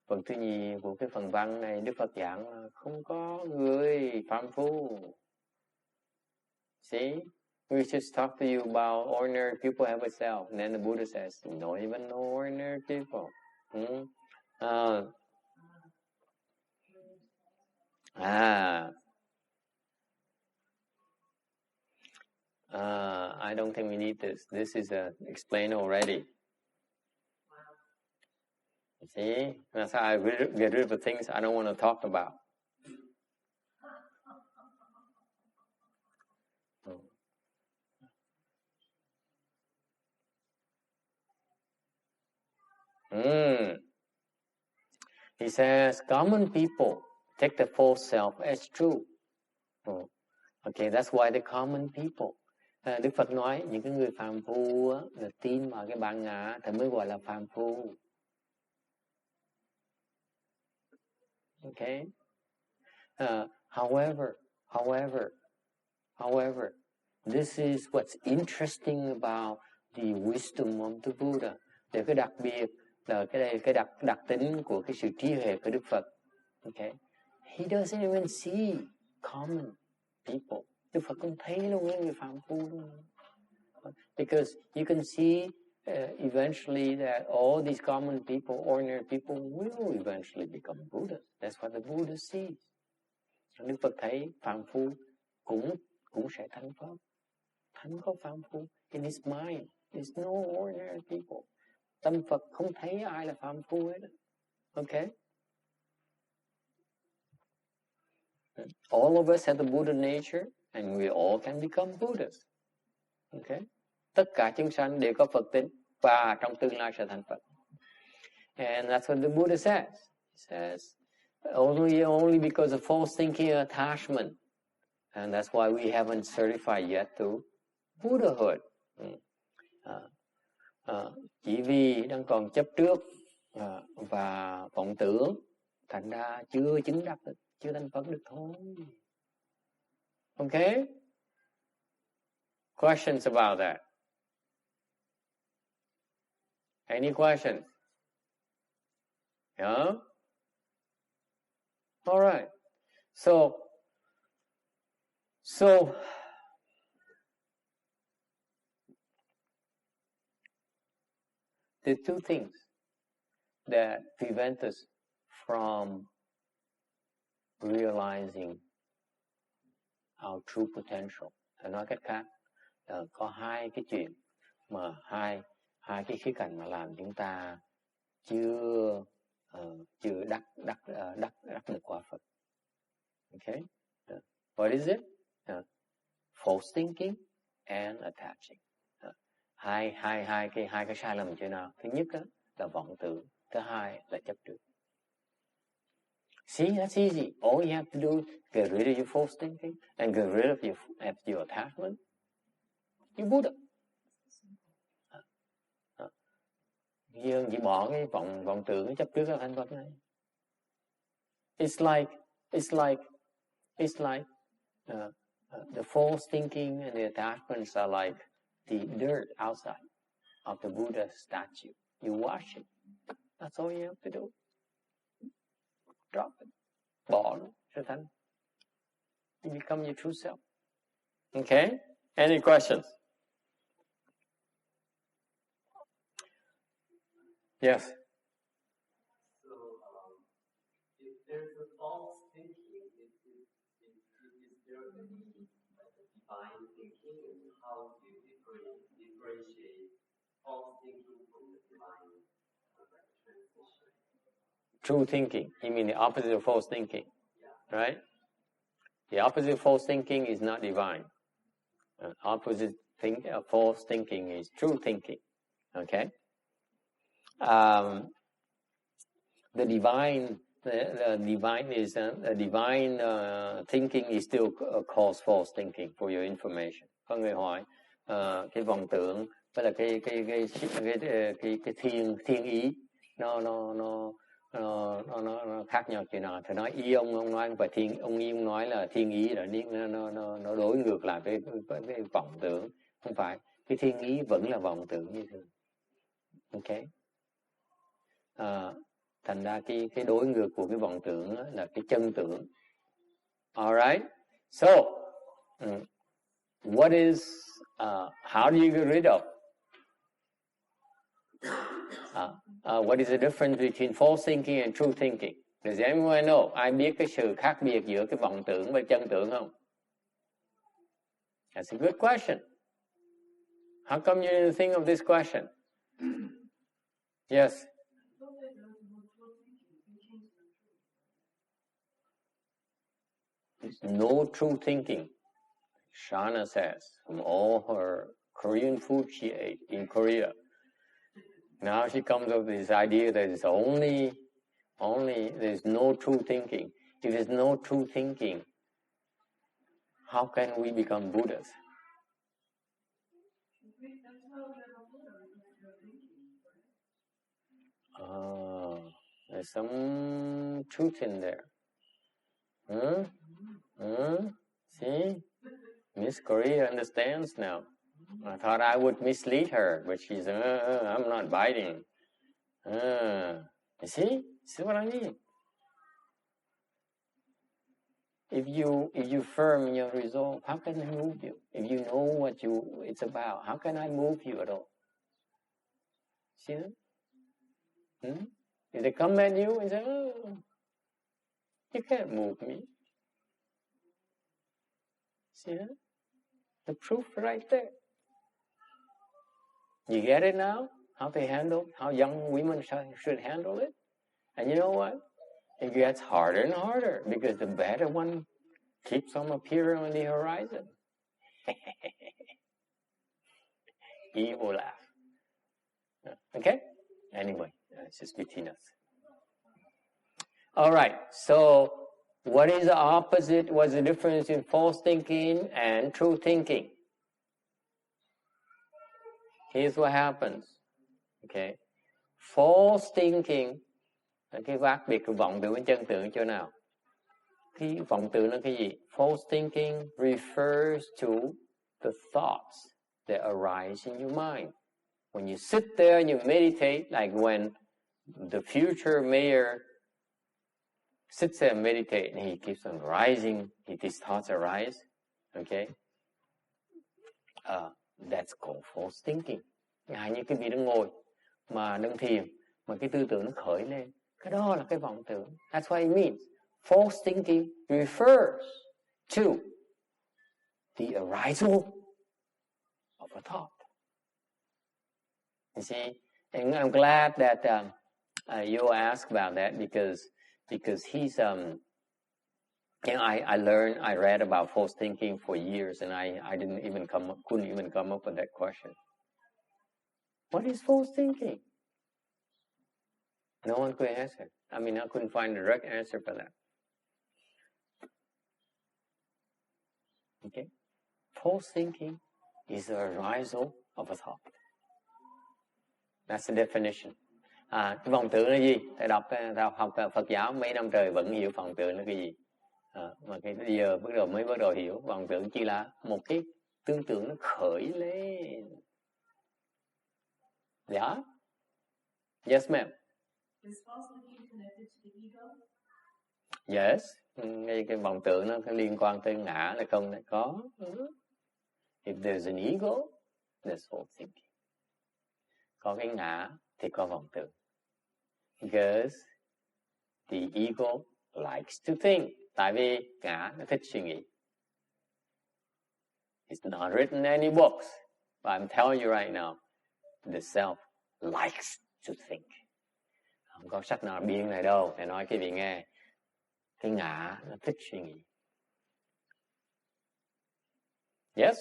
S1: Phần thứ nhì của cái phần văn này, Đức Phật giảng là không có người phàm phu. See, we just talked to you about ordinary people have a self, and then the Buddha says, not even no ordinary people. I don't think we need this. This is explained already. You see, that's how I get rid of the things I don't want to talk about. He says, common people take the false self as true. Okay, that's why they're common people. Đức Phật nói những cái người phàm phu á, là tin vào cái bản ngã thì mới gọi là phàm phu. Okay. However, this is what's interesting about the wisdom of the Buddha. Để cái đặc biệt là cái đặc tính của cái sự trí huệ của Đức Phật. Okay. He doesn't even see common people. Đức Phật không thấy luôn những người phàm phu luôn. Because you can see eventually that all these common people, ordinary people will eventually become Buddhas. That's what the Buddha sees. Đức Phật thấy phàm phu cũng sẽ thành Phật. Hắn có phàm phu. In his mind, there's no ordinary people. Tâm Phật không thấy ai là phàm phu hết. Okay? All of us have the Buddha nature, and we all can become Buddhas. Okay? Tất cả chúng sanh đều có Phật tính và trong tương lai sẽ thành Phật. And that's what the Buddha says. He says, only because of false thinking and attachment. And that's why we haven't certified yet to Buddhahood. Chỉ vì đang còn chấp trước và vọng tưởng, thành ra chưa chứng đắc được, chưa thành Phật được thôi. Okay? Questions about that? Any questions? Yeah? All right. So the two things that prevent us from realizing our true potential. Nói cách khác, có hai cái chuyện mà hai cái khía cạnh mà làm chúng ta chưa đắc được quả Phật. Okay? What is it? False thinking and attaching. Hai cái sai lầm chỗ nào? Thứ nhất là vọng tưởng, thứ hai là chấp trước. See, that's easy. All you have to do is get rid of your false thinking and get rid of your attachment. You're Buddha. Chỉ bỏ cái vọng tưởng, cái chấp trước là thành Phật này. It's like the false thinking and the attachments are like the dirt outside of the Buddha statue. You wash it. That's all you have to do. Drop it. Bỏ nó, sẽ thành. You become your true self. Okay? Any questions? Yes.
S2: So, if there's a false thinking, is there any divine thinking, and how do you differentiate false thinking from the divine transmission?
S1: True thinking. You mean the opposite of false thinking,
S2: yeah.
S1: Right? The opposite of false thinking is not divine. Opposite of false thinking is true thinking. Okay? The divine thinking is still called false thinking for your information. Có người hỏi cái vọng tưởng với là cái thiên ý nó khác nhau chuyện nào. Thì nói ý ông nói không phải thiên, ông nói là thiên ý là nó đối ngược lại với vọng tưởng. Không phải, cái thiên ý vẫn là vọng tưởng như thường. Ok. Thành ra cái đối ngược của cái vọng tưởng là cái chân tưởng. Alright. So what is how do you get rid of what is the difference between false thinking and true thinking? Does anyone know? Ai biết cái sự khác biệt giữa cái vọng tưởng và chân tưởng không? That's a good question. How come you didn't think of this question? Yes. There's no true thinking. Shana says, from all her Korean food she ate in Korea. Now she comes up with this idea that it's only there's no true thinking. If there's no true thinking, how can we become Buddhas? There's some truth in there. See? Miss Korea understands now. I thought I would mislead her, but she's, I'm not biting. You see? See what I mean? If you firm in your resolve, how can I move you? If you know what it's about, how can I move you at all? See that? If they come at you and say, you can't move me. See that? The proof right there. You get it now? How young women should handle it? And you know what? It gets harder and harder because the better one keeps on appearing on the horizon. Evil laugh. Okay? Anyway, it's just between us. All right, so what is the opposite? What's the difference in false thinking and true thinking? Here's what happens. Okay? False thinking là cái khác biệt của vọng tưởng với chân tưởng chỗ nào? Cái vọng tưởng là cái gì? False thinking refers to the thoughts that arise in your mind. When you sit there and you meditate, like when the future mayor sits there and meditates, and he keeps on rising, these thoughts arise, okay? That's called false thinking. Ngay như cái vị đang ngồi mà đang thiền, mà cái tư tưởng nó khởi lên, cái đó là cái vọng tưởng. That's what it means. False thinking refers to the arisal of a thought. You see, and I'm glad that you asked about that because he's I read about false thinking for years, and I couldn't even come up with that question. What is false thinking? No one could answer. I mean, I couldn't find a direct answer for that. Okay, false thinking is the arisal of a thought. That's the definition. Cái vọng tưởng là gì? Thầy học Phật giáo mấy năm trời vẫn hiểu vọng tưởng là cái gì. Mà cái bây giờ mới bắt đầu hiểu vọng tưởng chỉ là một cái tư tưởng nó khởi lên. Yeah? Yes, ma'am.
S3: Is false thinking connected to the ego?
S1: Yes. Cái vọng tưởng nó có liên quan tới ngã là không? Có. If there's an ego, there's false thinking. Có cái ngã thì có vọng tưởng. Because the ego likes to think. Tại vì ngã nó thích suy nghĩ. It's not written in any books. But I'm telling you right now, the self likes to think. Không có sách nào biên này đâu. Để nói cái vị nghe. Cái ngã nó thích suy nghĩ. Yes?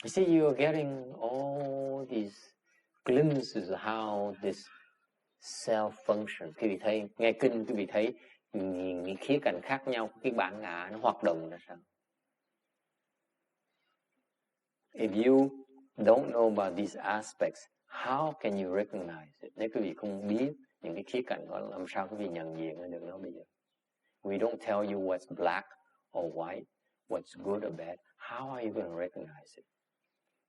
S1: You see, you're getting all these glimpses of how this self functions. Quý vị thấy, nghe kinh quý vị thấy những khía cạnh khác nhau của cái bản ngã nó hoạt động là sao? If you don't know about these aspects, How can you recognize it? Nếu quý vị không biết những cái khía cạnh đó, làm sao quý vị nhận diện được nó bây giờ? We don't tell you what's black or white, what's good or bad. How are you going to recognize it?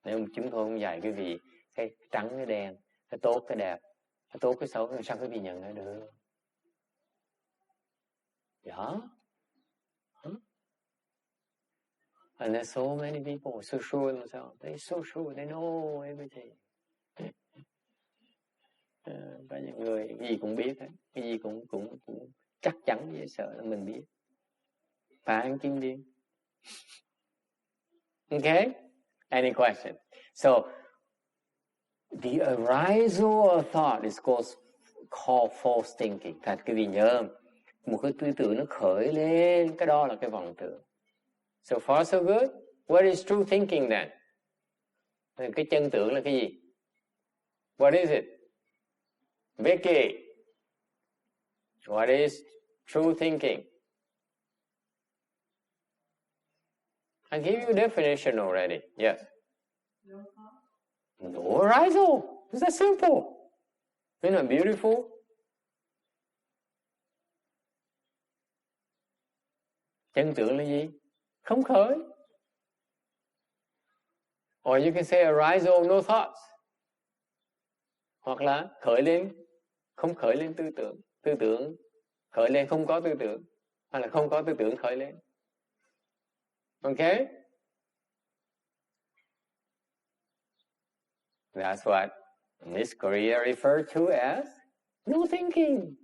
S1: Nếu chúng tôi không dạy quý vị cái trắng cái đen, cái tốt cái đẹp, cái tốt cái xấu, sao quý vị nhận ra được? Yeah. Huh? And there's so many people so sure themselves. They're so sure, they know everything. Và những người cái gì cũng biết, cái gì cũng chắc chắn dễ sợ là mình biết. Phản kim điên. Okay? Any question? So, the arisal of thought is called false thinking. Thật quý vị nhớ, một cái tư tưởng nó khởi lên, cái đó là cái vọng tưởng. So far so good. What is true thinking then? Cái chân tưởng là cái gì? What is it? Vicky. What is true thinking? I give you a definition already. Yes.
S3: No thought.
S1: No arisal. It's that simple. Isn't it beautiful? Chân tưởng là gì? Không khởi. Or you can say arisal, no thoughts. Hoặc là khởi lên, không khởi lên tư tưởng. Tư tưởng khởi lên không có tư tưởng. Hay là không có tư tưởng khởi lên. Okay? That's what Miss Korea referred to as no thinking.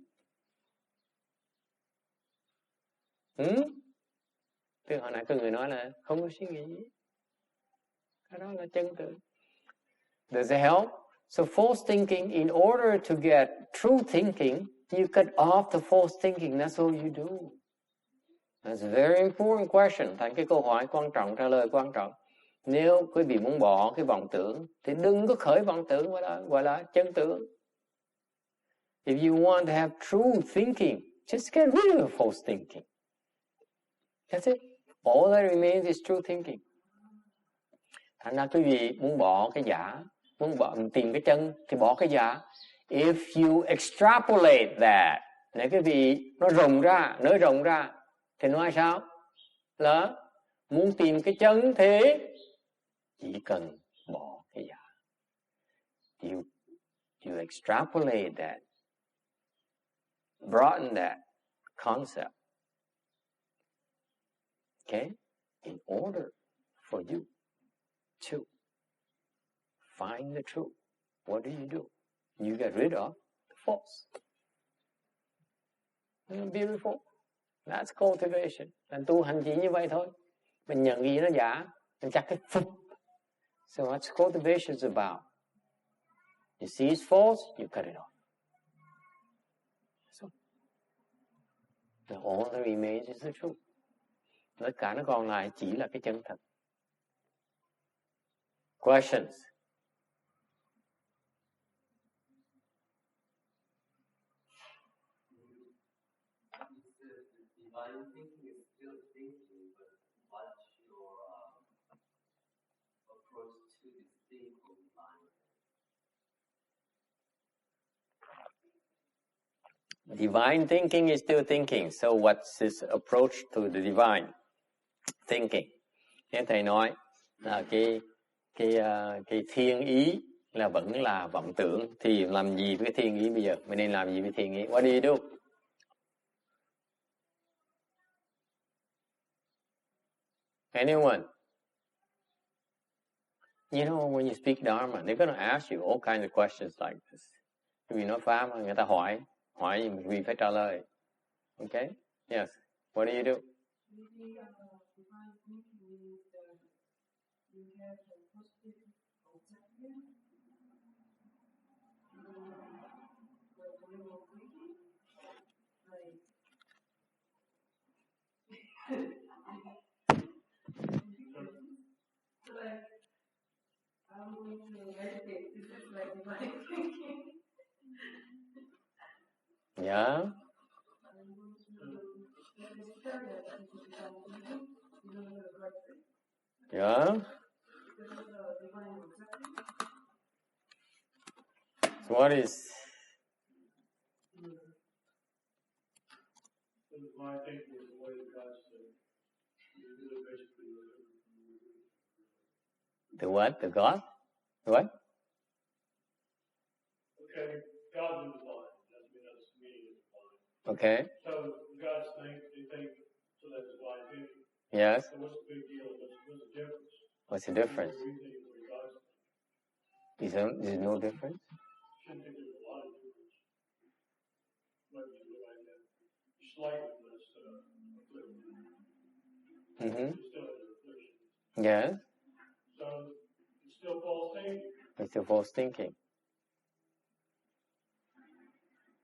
S1: Từ hồi nãy có người nói là không có suy nghĩ gì. Cái đó là chân tưởng. Does it help? So false thinking, in order to get true thinking, you cut off the false thinking. That's all you do. That's a very important question. Thành cái câu hỏi quan trọng, trả lời quan trọng. Nếu quý vị muốn bỏ cái vọng tưởng, thì đừng có khởi vọng tưởng, gọi là chân tưởng. If you want to have true thinking, just get rid of false thinking. That's it. All that remains is true thinking. Thành ra quý vị muốn bỏ cái giả, tìm cái chân thì bỏ cái giả. If you extrapolate that, nếu quý vị nó nới rộng ra, thì nói sao? Là muốn tìm cái chân thì chỉ cần bỏ cái giả. You extrapolate that, broaden that concept. Okay? In order for you to find the truth, what do? You get rid of the false. Beautiful. That's cultivation. Là tu hành chỉ như vậy thôi. Mình nhận gì nó giả, mình chắc cái phục. So what's cultivation is about? You see it's false, you cut it off. So, all that remains is the truth. Tất cả nó còn lại chỉ là cái chân thật. Questions?
S2: Divine thinking is still thinking, but what's your approach to this thing called divine?
S1: Divine thinking is still thinking. So what's his approach to the divine thinking? Thế thầy nói là cái thiên ý là vẫn là vọng tưởng. Thì làm gì với cái thiên ý bây giờ? Mình nên làm gì với thiên ý? What do you do? Anyone? You know, when you speak Dharma, they're going to ask you all kinds of questions like this. Vì nói Pháp, người ta hỏi gì mình phải trả lời. Okay? Yes. What do you do?
S3: Maybe divine thinking means that you have a positive objective. When you're thinking, like so like I'm going to meditate. This is like divine thinking.
S1: Yeah.
S3: I'm going to register that into divine thinking. You don't know the right thing.
S1: Yeah.
S3: Because of the divine objective.
S1: What is? The what? The God? What?
S2: Okay, God is divine. That's meaning of divine.
S1: Okay.
S2: So God's they think so that's divine thinking.
S1: Yes.
S2: So what's the big deal? What's the difference?
S1: What's the difference? Is there no difference?
S2: Shouldn't think there's a lot of difference. Maybe slightly less
S1: Mm-hmm.
S2: still under affliction.
S1: Yes.
S2: So it's still false thinking.
S1: It's still false thinking.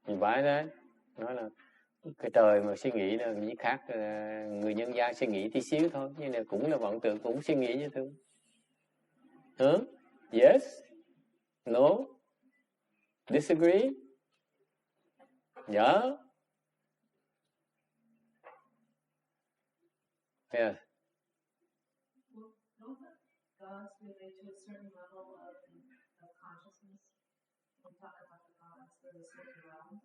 S1: You buy that? Nói là cái trời mà suy nghĩ là chỉ khác người nhân gian suy nghĩ tí xíu thôi, nhưng mà cũng là vọng tưởng, cũng suy nghĩ như thương. Huh? Yes? No? Disagree? Yeah? Yeah.
S3: Well, don't gods relate to a certain level of consciousness? When we talk about the gods, there's a certain realm.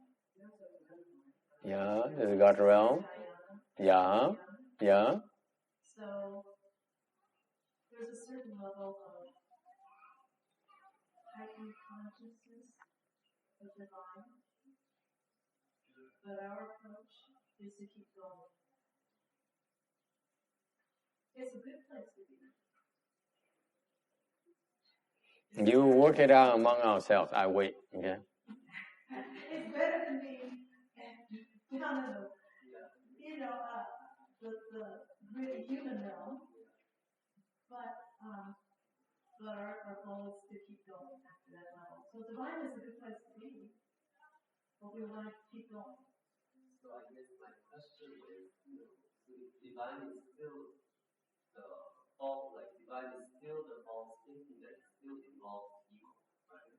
S1: Yeah, there's a God realm. Yeah, yeah.
S3: So there's a certain level of heightened consciousness of divine, but our approach is to keep going. It's a good place to be.
S1: You work it out among ourselves. I wait. Okay.
S3: It's better than being down in the really human realm, but our goal is to keep going after that level. So divine is a good place to be, but we want to keep going.
S2: So I guess my question is, divine is still the false, divine is still the false thinking that still involves ego, right?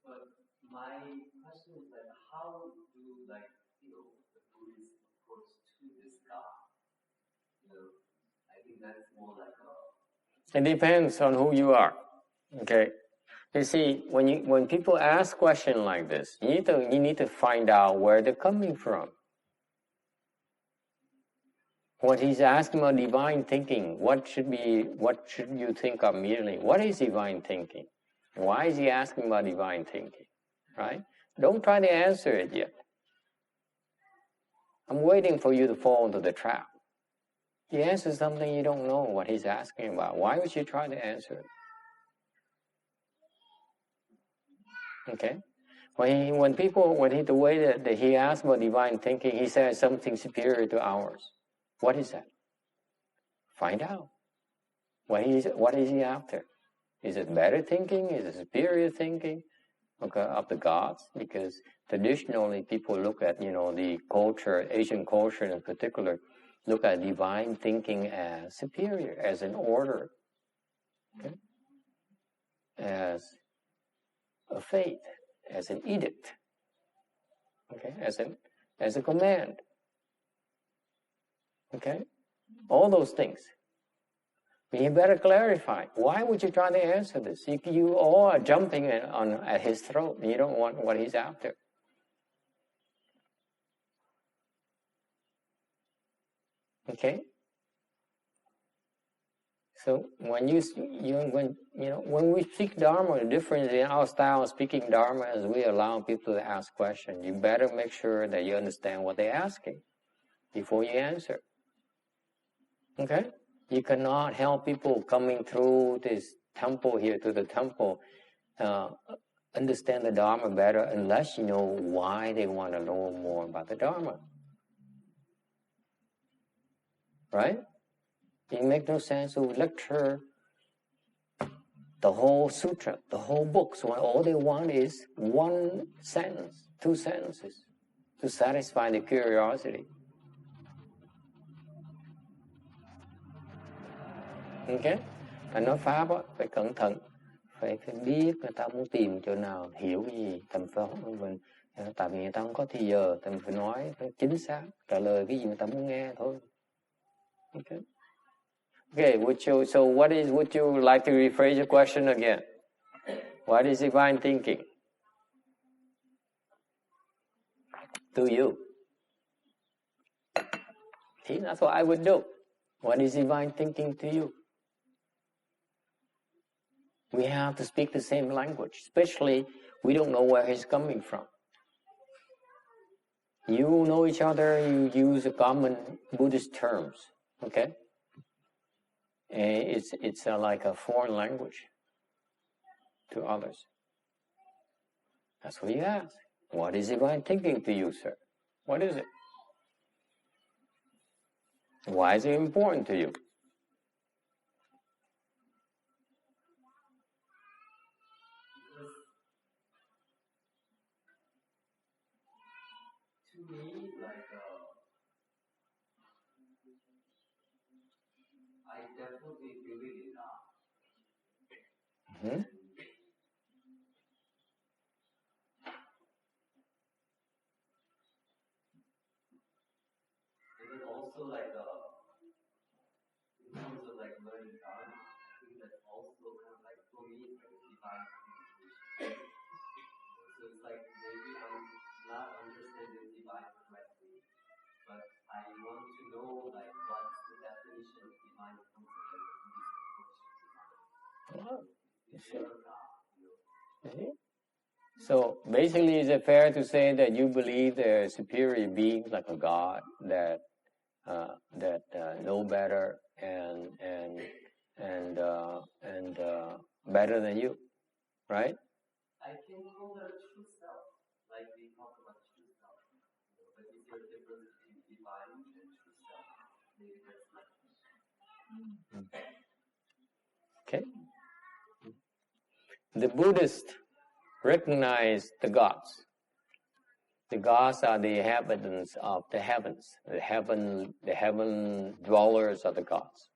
S2: But my question is how do the Buddhist approach to this God? I think that's more like a.
S1: It depends on who you are. Okay. You see, when people ask questions like this, you need to find out where they're coming from. What he's asking about divine thinking, what should you think of immediately? What is divine thinking? Why is he asking about divine thinking? Right? Don't try to answer it yet. I'm waiting for you to fall into the trap. He answers something you don't know what he's asking about. Why would you try to answer it? Okay? The way that he asks about divine thinking, he says something superior to ours. What is that? Find out. What is he after? Is it better thinking? Is it superior thinking? Okay, of the gods? Because traditionally people look at, the culture, Asian culture in particular, look at divine thinking as superior, as an order, okay? As a faith, as an edict, okay, as a command, okay, all those things. But you better clarify. Why would you try to answer this? You all are jumping at his throat. You don't want what he's after. Okay. So when we speak Dharma, the difference in our style of speaking Dharma is we allow people to ask questions. You better make sure that you understand what they're asking before you answer. Okay? You cannot help people coming through this temple here to the temple understand the Dharma better unless you know why they want to know more about the Dharma. Right? It makes no sense to lecture the whole sutra, the whole book. So all they want is one sentence, 2 sentences to satisfy the curiosity. Okay? Phải nói Pháp á, phải cẩn thận, phải biết người ta muốn tìm chỗ nào, hiểu cái gì, tại vì người ta không có thì giờ, thì mình phải nói phải chính xác, trả lời cái gì người ta muốn nghe thôi. Okay? Okay, would you like to rephrase your question again? What is divine thinking to you? See, that's what I would do. What is divine thinking to you? We have to speak the same language, especially we don't know where he's coming from. You know each other, you use a common Buddhist terms, okay? And it's like a foreign language to others. That's what you ask. What is divine thinking to you, sir? What is it? Why is it important to you?
S2: To me, like, I definitely believe in God.
S1: Mm-hmm.
S2: And then also, like, in terms of like learning Dharma, I think that's also kind of like, for me, it's like a divine communication. So it's like maybe I'm not understanding divine correctly, but I want to know like what's the definition of divine concept like the Buddhist approach to divine. Is there a God?
S1: So basically, is it fair to say that you believe there are superior beings like a God that know better and better than you, right?
S2: I can call that true self, like we talk about true self. But is there a difference between divine and true self? Maybe that's my question.
S1: Okay. The Buddhists recognize the gods. The gods are the inhabitants of the heavens. The heaven dwellers are the gods.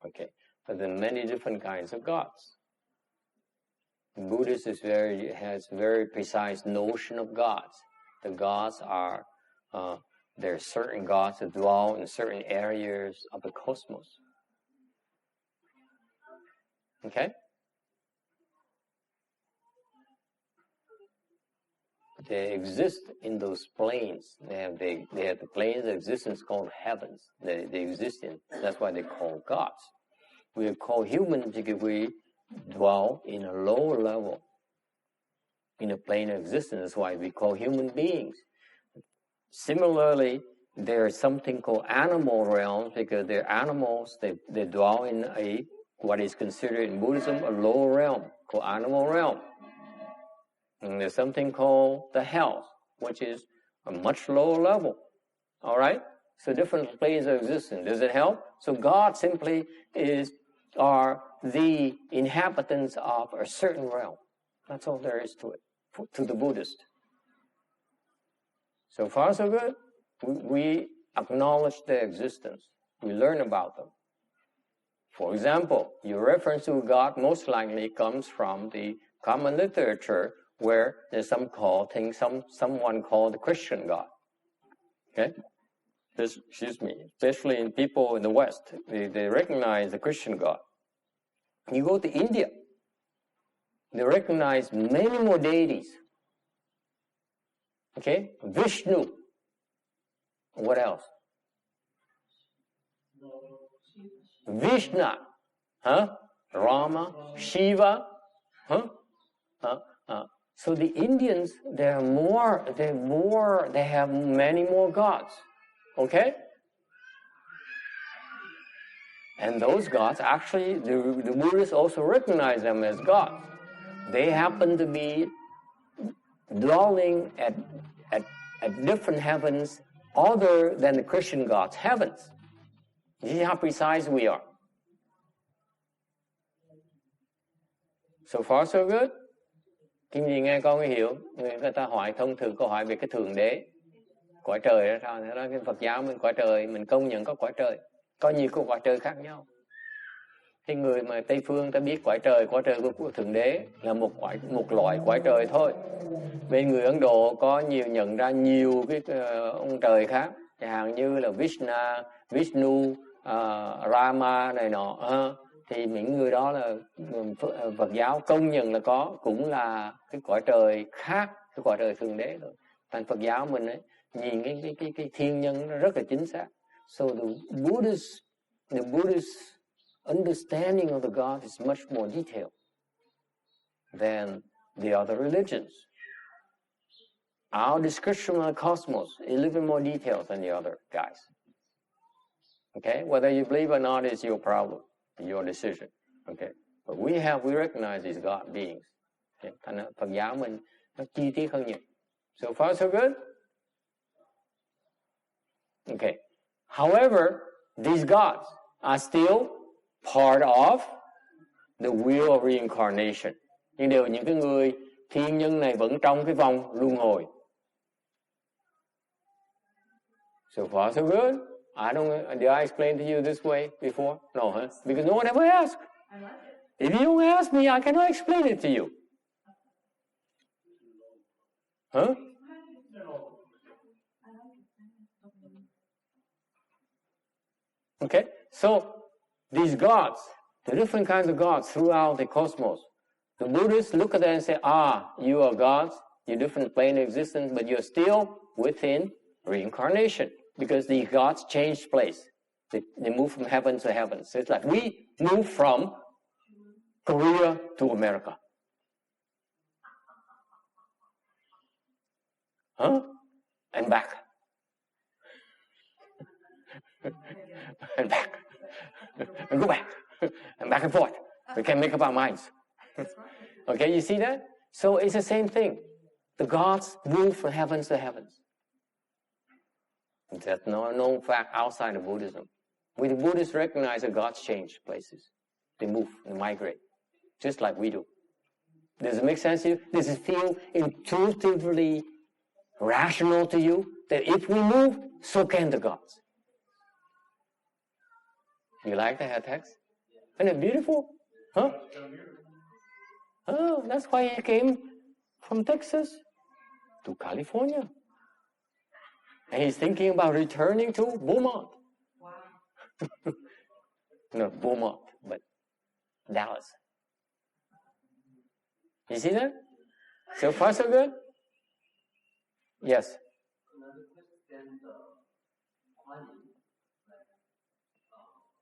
S1: Okay. But there are many different kinds of gods. The Buddhist has very precise notion of gods. The gods are there are certain gods that dwell in certain areas of the cosmos. Okay? They exist in those planes. They have the planes of existence called heavens. They exist in. That's why they call gods. We are called humans because we dwell in a lower level, in a plane of existence. That's why we call human beings. Similarly, there is something called animal realms because they're animals. They dwell in what is considered in Buddhism a lower realm called animal realm. And there's something called the hell, which is a much lower level. All right? So different planes of existence. Does it help? So God simply are the inhabitants of a certain realm. That's all there is to it, to the Buddhist. So far, so good. We acknowledge their existence. We learn about them. For example, your reference to God most likely comes from the common literature where there's someone called the Christian God. Okay? Especially in people in the West, they recognize the Christian God. You go to India, they recognize many more deities. Okay? Vishnu. What else? Vishnu. Huh? Rama. Shiva. Huh? So the Indians, they have many more gods. Okay? And those gods, actually, the Buddhists also recognize them as gods. They happen to be dwelling at different heavens other than the Christian gods' heavens. You see how precise we are. So far, so good. Cái gì nghe con hiểu, người ta hỏi thông thường câu hỏi về cái thượng đế, cõi trời đó sao? Thế đó, cái Phật giáo mình cõi trời, mình công nhận có cõi trời, có nhiều cái cõi trời khác nhau. Thì người mà Tây phương ta biết cõi trời của thượng đế là một loại cõi trời thôi. Bên người Ấn Độ có nhận ra nhiều cái ông trời khác, chẳng hạn như là Vishnu, Rama này nọ, thì những người đó là Phật giáo công nhận là có, cũng là cái cõi trời khác, cái cõi trời thượng đế rồi. Thành Phật giáo mình ấy, nhìn cái thiên nhân nó rất là chính xác. So the Buddhist understanding of the God is much more detailed than the other religions. Our description of the cosmos is a little bit more detailed than the other guys. Okay, whether you believe or not is your problem, your decision. Okay, but we recognize these God beings. Okay, thành ra Phật giáo mình nó chi tiết hơn nhiều. So far so good. Okay. However, these gods are still part of the wheel of reincarnation. Nhưng đều những cái người thiên nhân này vẫn trong cái vòng luân hồi. So far so good. Did I explain to you this way before? No, huh? Because no one ever asked.
S3: I like it.
S1: If you don't ask me, I cannot explain it to you. Huh? Okay, so these gods, the different kinds of gods throughout the cosmos, the Buddhists look at them and say, you are gods, you're different plane of existence, but you're still within reincarnation, because these gods change place. They move from heaven to heaven. So it's like we move from Korea to America. And back. And back. And go back. And back and forth. We can make up our minds. Okay, you see that? So it's the same thing. The gods move from heavens to heavens. That's no known fact outside of Buddhism. We the Buddhists recognize that gods change places. They move, they migrate. Just like we do. Does it make sense to you? Does it feel intuitively rational to you that if we move, so can the gods? You like that text? Isn't it beautiful? Huh? Oh, that's why he came from Texas to California. And he's thinking about returning to Beaumont.
S3: Wow.
S1: Not Beaumont, but Dallas. You see that? So far, so good? Yes.
S2: Another question,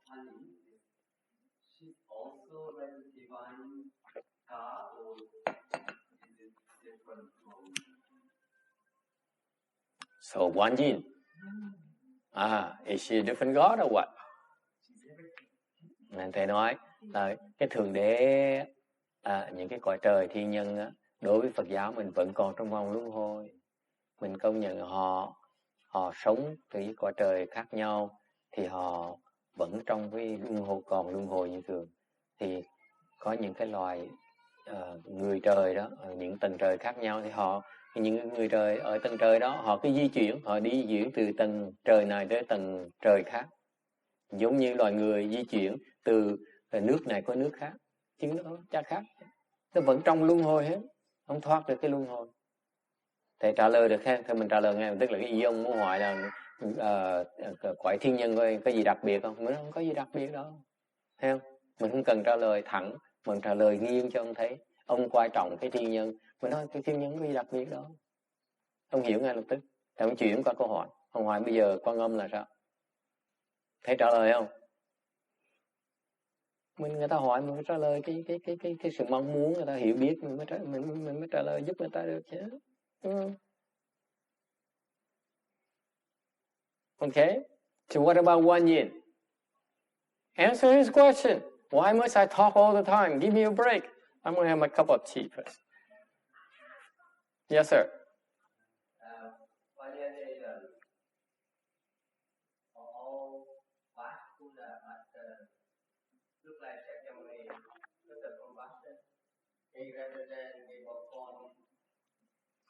S2: Honey, she's also like a divine God, or is it different from?
S1: So Wan Yin. Is she a different God or what? Nên thầy nói là cái thượng đế, những cái cõi trời thiên nhân á, đối với Phật giáo mình vẫn còn trong vòng luân hồi. Mình công nhận họ sống từ những cõi trời khác nhau, thì họ vẫn trong cái luân hồi như thường. Thì có những cái loài người trời đó, ở những tầng trời khác nhau, thì những người trời ở tầng trời đó họ cứ di chuyển, họ đi chuyển từ tầng trời này tới tầng trời khác, giống như loài người di chuyển từ nước này qua nước khác, chứ nó chắc khác, nó vẫn trong luân hồi hết, không thoát được cái luân hồi. Thầy trả lời được ha? Thầy mình trả lời nghe, tức là cái ý ông muốn hỏi là cõi thiên nhân có gì đặc biệt không? Mình không có gì đặc biệt đâu, thấy không? Mình không cần trả lời thẳng, mình trả lời nghiêng cho ông thấy. Ông quan trọng cái thiên nhân, mình nói cái thiên nhân có gì đặc biệt đó, ông hiểu ngay lập tức. Thì ông chuyển qua câu hỏi, ông hỏi bây giờ Quan Âm là sao? Thấy trả lời không? Người ta hỏi mình phải trả lời cái sự mong muốn người ta hiểu biết, mình mới trả lời giúp người ta được chứ. Okay, so what about Wan Yin? Answer his question. Why must I talk all the time? Give me a break. I'm going to have my cup of tea first. Yes, sir.
S2: Rather than give up on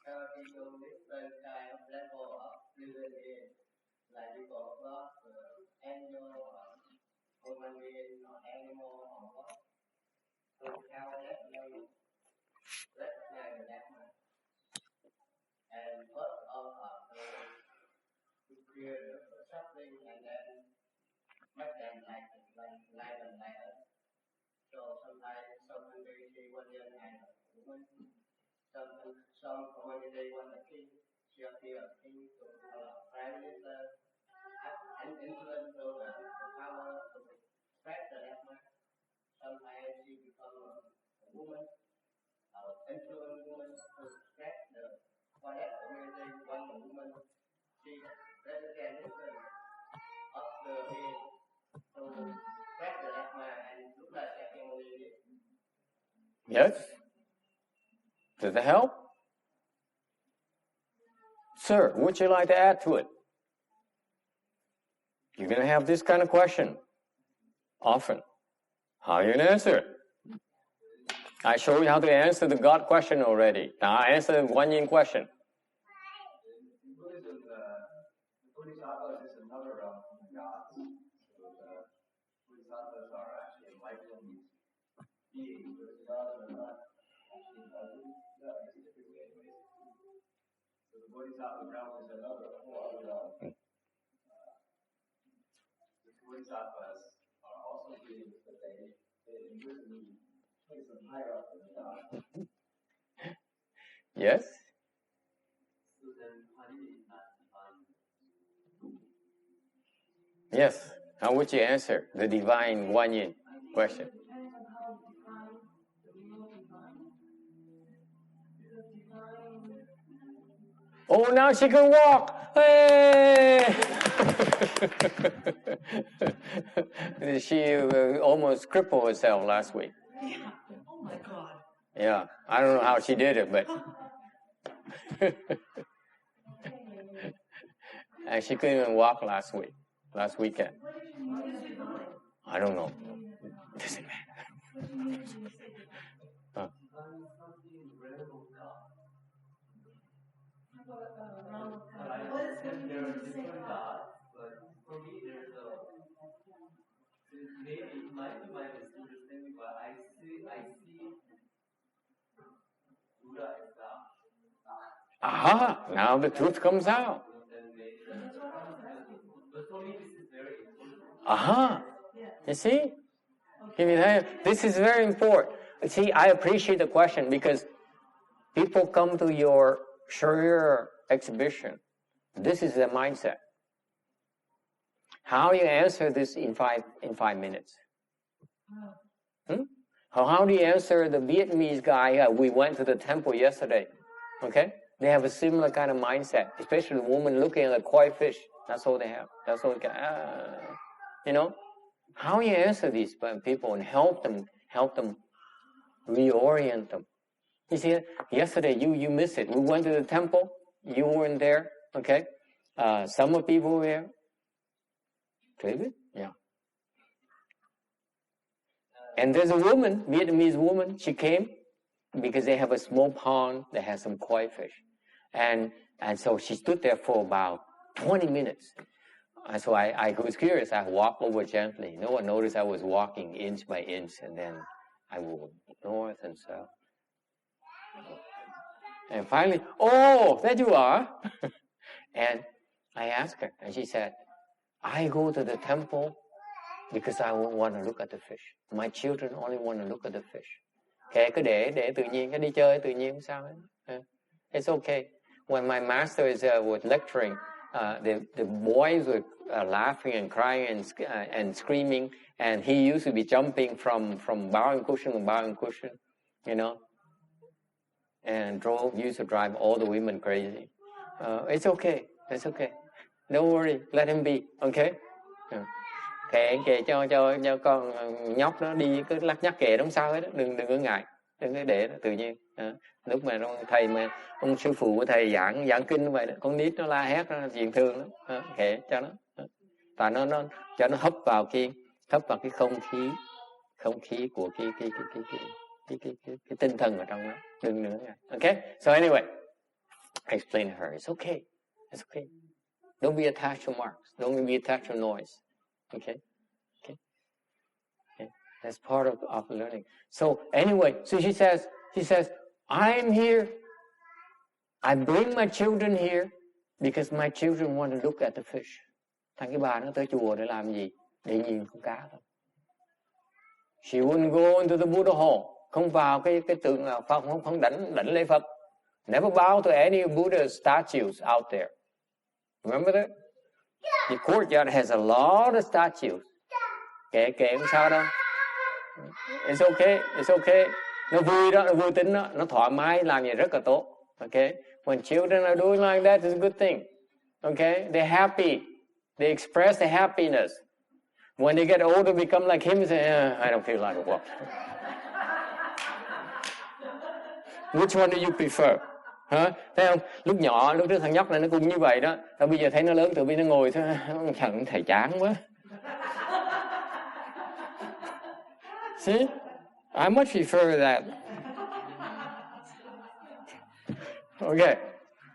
S2: different kind of level of living in, like you got God, angel, human being, or animal, or what. So how that you recognize that one. And first of all, to clear the suffering and then make that Some community want a king, she appear a king, so prime minister, and influence so the power to spread the left. Sometimes she become a woman, influence woman to spread the whatever community want a woman. She represents of the way to spread the left and look like technology.
S1: Yes? Does that help? Sir, would you like to add to it? You're going to have this kind of question often. How are you going to answer it? I showed you how to answer the God question already. Now I answer the Guan Yin question.
S2: Buddhism, the Bodhisattvas is another realm from the gods. So the Bodhisattvas are actually enlightened beings, but the gods are not actually enlightened. Typically anyways. So the Bodhisattva realm is another whole other realm. The Bodhisattvas are also beings, but they in wisdom place them higher up than the gods.
S1: Yes?
S2: So then honey is not divine.
S1: Yes. How would you answer the divine Guan Yin question? Oh, now she can walk! Hey! She almost crippled herself last week.
S3: Oh my God.
S1: Yeah, I don't know how she did it, but and she couldn't even walk last weekend. I don't know. Doesn't matter.
S2: There are different gods, but for me there's maybe it might be my misunderstanding, but I see Buddha as God.
S1: Aha! Now the truth comes out.
S2: But for me this is very important.
S1: Aha! You see? This is very important. See, I appreciate the question because people come to your Sharia exhibition. This is their mindset. How you answer this in five minutes? How do you answer the Vietnamese guy? We went to the temple yesterday. Okay, they have a similar kind of mindset, especially the woman looking at a koi fish. That's all they have. That's all they got. How you answer these people and help them reorient them. You see, yesterday you missed it. We went to the temple. You weren't there. Okay, some of people were there. David? Yeah. And there's a woman, Vietnamese woman. She came because they have a small pond that has some koi fish, and so she stood there for about 20 minutes. And so I was curious. I walked over gently. No one noticed I was walking inch by inch, and then I moved north and south. And finally, oh, there you are. And I asked her, and she said, I go to the temple because I want to look at the fish. My children only want to look at the fish. Okay, cứ để tự nhiên, cái đi chơi tự nhiên sao ấy. It's okay. When my master was lecturing, the boys were laughing and crying and screaming, and he used to be jumping from bowing cushion to bowing cushion, and used to drive all the women crazy. It's okay. It's okay. Don't worry. Let him be. Okay. Kệ cho con nhóc nó đi, cứ lắc nhắc kệ, không sao hết đó. Đừng có ngại, đừng có để đó, tự nhiên. Lúc mà thầy ông sư phụ của thầy giảng kinh vậy đó, con nít nó la hét, nó chuyện thương lắm. Kệ cho nó, và nó cho nó hấp vào cái không khí của cái tinh thần ở trong đó. Đừng nữa. Okay. So anyway, I explained to her, it's okay. It's okay. Don't be attached to marks. Don't be attached to noise. Okay. That's part of learning. So anyway, so she says, I'm here. I bring my children here because my children want to look at the fish. Thằng cái bà nó tới chùa để làm gì? Để nhìn con cá thôi. She wouldn't go into the Buddha hall. không vào cái tượng Phật, không đảnh lễ Phật. Never bow to any Buddha statues out there. Remember that? The courtyard has a lot of statues. Kệ không sao đâu. It's okay, it's okay. Nó vui đó, nó vui tính đó, nó thoải mái làm gì rất là tốt. Okay? When children are doing like that, it's a good thing. Okay? They're happy. They express the happiness. When they get older, become like him, say, I don't feel like walk. Which one do you prefer? Hả? Thấy không? Lúc nhỏ, lúc trước thằng nhóc này nó cũng như vậy đó. Rồi bây giờ thấy nó lớn, tự nhiên nó ngồi thôi, thằng thầy chán quá. See? I much prefer that. Okay.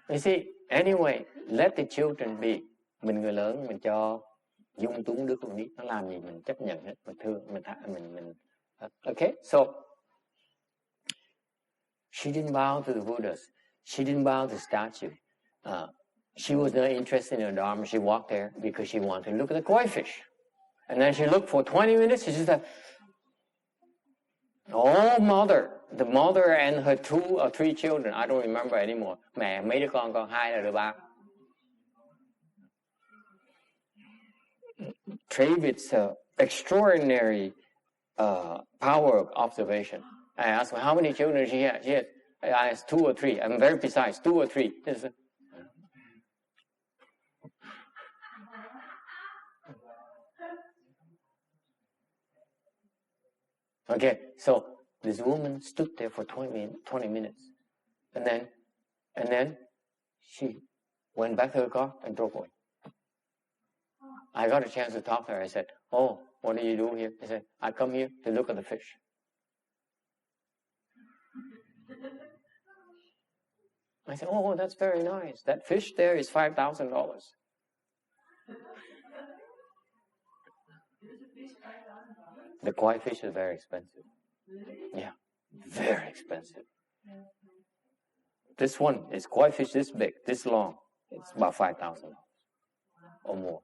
S1: You see, anyway, let the children be. Mình người lớn, mình cho dung túng đứa con nít, nó làm gì mình chấp nhận hết, mình thương, mình. Okay, so she didn't bow to the Buddhas. She didn't bow to the statue. She was not interested in the Dharma. She walked there because she wanted to look at the koi fish. And then she looked for 20 minutes. She just said, oh, mother. The mother and her 2 or 3 children. I don't remember anymore. Mẹ, mấy đứa con 2 là đứa 3. David's extraordinary power of observation. I asked her, how many children she had? She had, I asked 2 or 3. I'm very precise, 2 or 3. Okay, so this woman stood there for 20 minutes. And then she went back to her car and drove away. I got a chance to talk to her. I said, oh, what do you do here? She said, I come here to look at the fish. I said, oh, that's very nice. That fish there is $5,000. The koi fish is very expensive. Yeah, very expensive. This one is koi fish this big, this long. It's about $5,000 or more.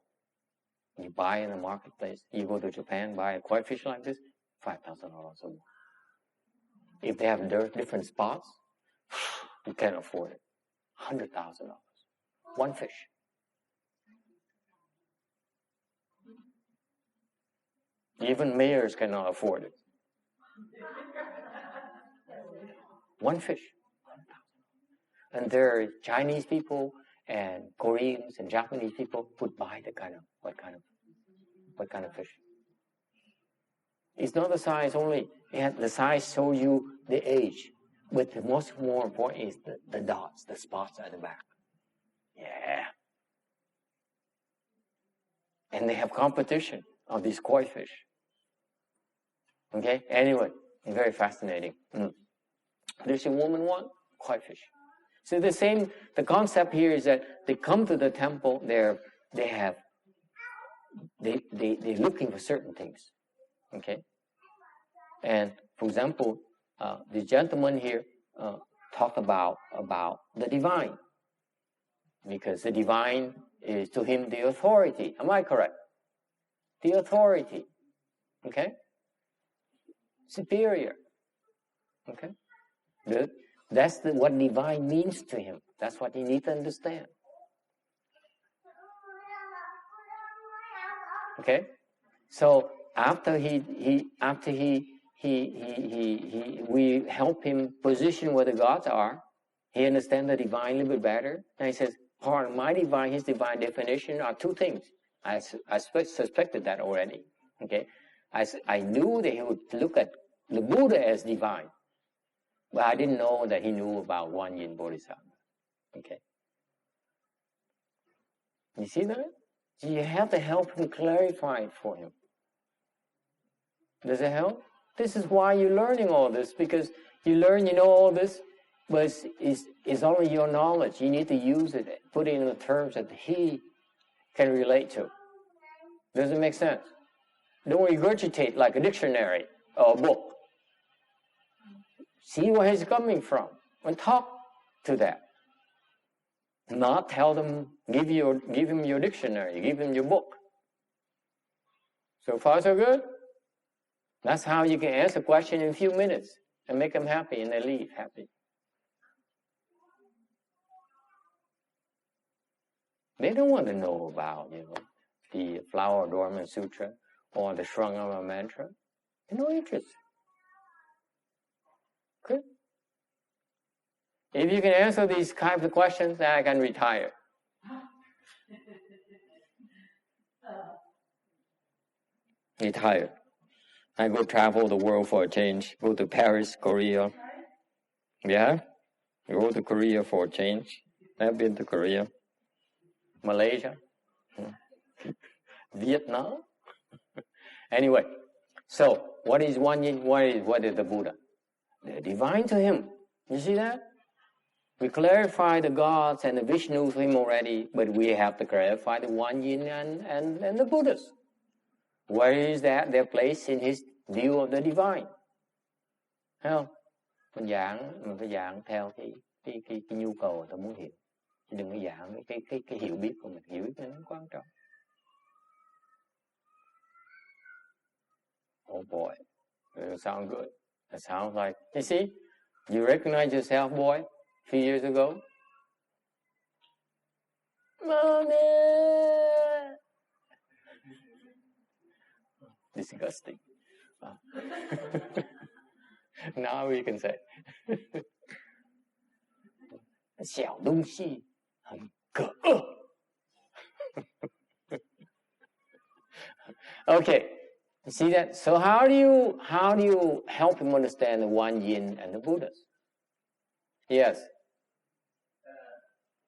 S1: You buy in the marketplace. You go to Japan, buy a koi fish like this, $5,000 or more. If they have different spots, you can't afford it. $100,000. One fish. Even mayors cannot afford it. One fish. And there are Chinese people and Koreans and Japanese people would buy what kind of fish. It's not the size only. The size shows you the age. But the most more important is the dots, the spots at the back. Yeah. And they have competition of these koi fish. Okay? Anyway, very fascinating. There's a woman one, koi fish. So the concept here is that they come to the temple, they're looking for certain things. Okay? And for example, the gentleman here talked about the divine. Because the divine is to him the authority. Am I correct? The authority. Okay? Superior. Okay? Good. That's what divine means to him. That's what you need to understand. Okay? So after we help him position where the gods are, he understands the divine a little bit better. And he says, part of my divine, his divine definition are 2 things. I suspected that already. Okay? I knew that he would look at the Buddha as divine. But I didn't know that he knew about One Yin Bodhisattva. Okay? You see that? So you have to help him clarify it for him. Does it help? This is why you're learning all this, because you learn, you know all this, but it's only your knowledge. You need to use it, put it in the terms that he can relate to. Does it make sense? Don't regurgitate like a dictionary or a book. See where he's coming from and talk to that. Not tell them, give him your dictionary, give him your book. So far, so good? That's how you can answer a question in a few minutes. and make them happy, and they leave happy. They don't want to know about, the Flower Adornment Sutra or the Shrangama Mantra. They're no interest. Good. If you can answer these kinds of questions, then I can retire. Retire. I go travel the world for a change. Go to Paris, Korea. Yeah. Go to Korea for a change. I've been to Korea. Malaysia. Vietnam. Anyway, so what is one yin? What is the Buddha? They're divine to him. You see that? We clarify the gods and the Vishnu to him already, but we have to clarify the one yin and the Buddhas. Where is that their place in his view of the divine? Thấy không? Mình phải giảng theo cái nhu cầu người ta muốn hiểu. Chứ đừng có giảng cái hiểu biết của mình. Hiểu biết nó quan trọng. Oh boy, it sounds good. It sounds like, you see, you recognize yourself, boy, a few years ago? Mommy! Disgusting. Now we can say, 小东西很可恶. Okay, see that? So how do you help him understand the one yin and the Buddhas? Yes.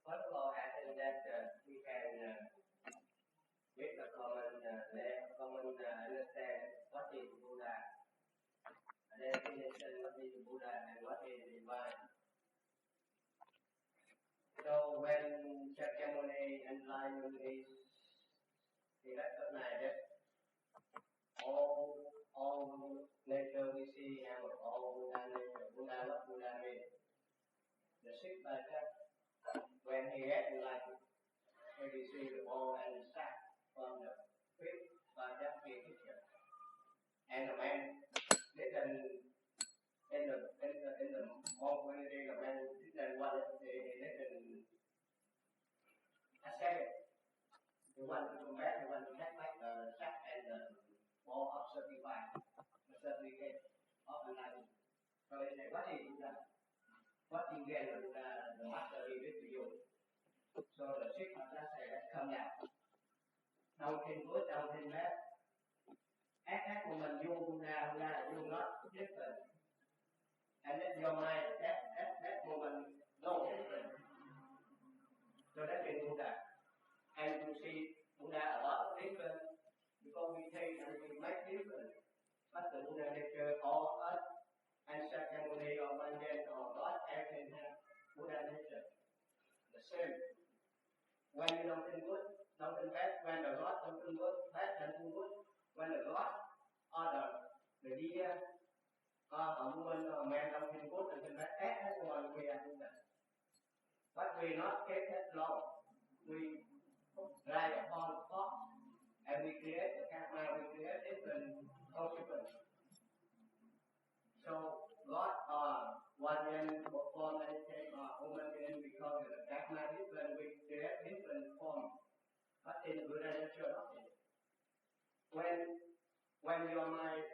S2: First of all, I think that we can make a common understand what is Buddha, and then definition what is Buddha and what is divine. So when Shakyamuni enlightenment is, he recognized that all nature we see and all Buddha nature, Buddha what Buddha means. The sixth Vajra, when he had enlightened, he received the ball and the sack from the fifth Vajra teacher. And the man didn't in the monk when he did, the man didn't want it, he didn't accept it. He wanted to come back, he wanted to take back the sack and the ball of certified, the certificate of enlightenment. So he said, what is Buddha? What you get the master revealed to you. So the sixth Vajra said, let's come down. Don't think good, don't think bad. Act của mình vô Buddha you not different. And let your mind, that moment, no different. So that is Buddha. And you see Buddha a lot different because we take and we make different. But the Buddha nature, all us, and Shakyamuni or Manjan or God, everything has Buddha nature. The same. When you don't think good, don't think bad. When the God don't think good, bad and think good. When the God or the deer or a woman or a man don't think good and think bad, that's one we are Buddha. But we not keep that long. We ride upon the thought and we create the karma, we create different consequences. So God one man form anything human being because of the karma different, we create different forms. But in Buddha nature nothing. When your mind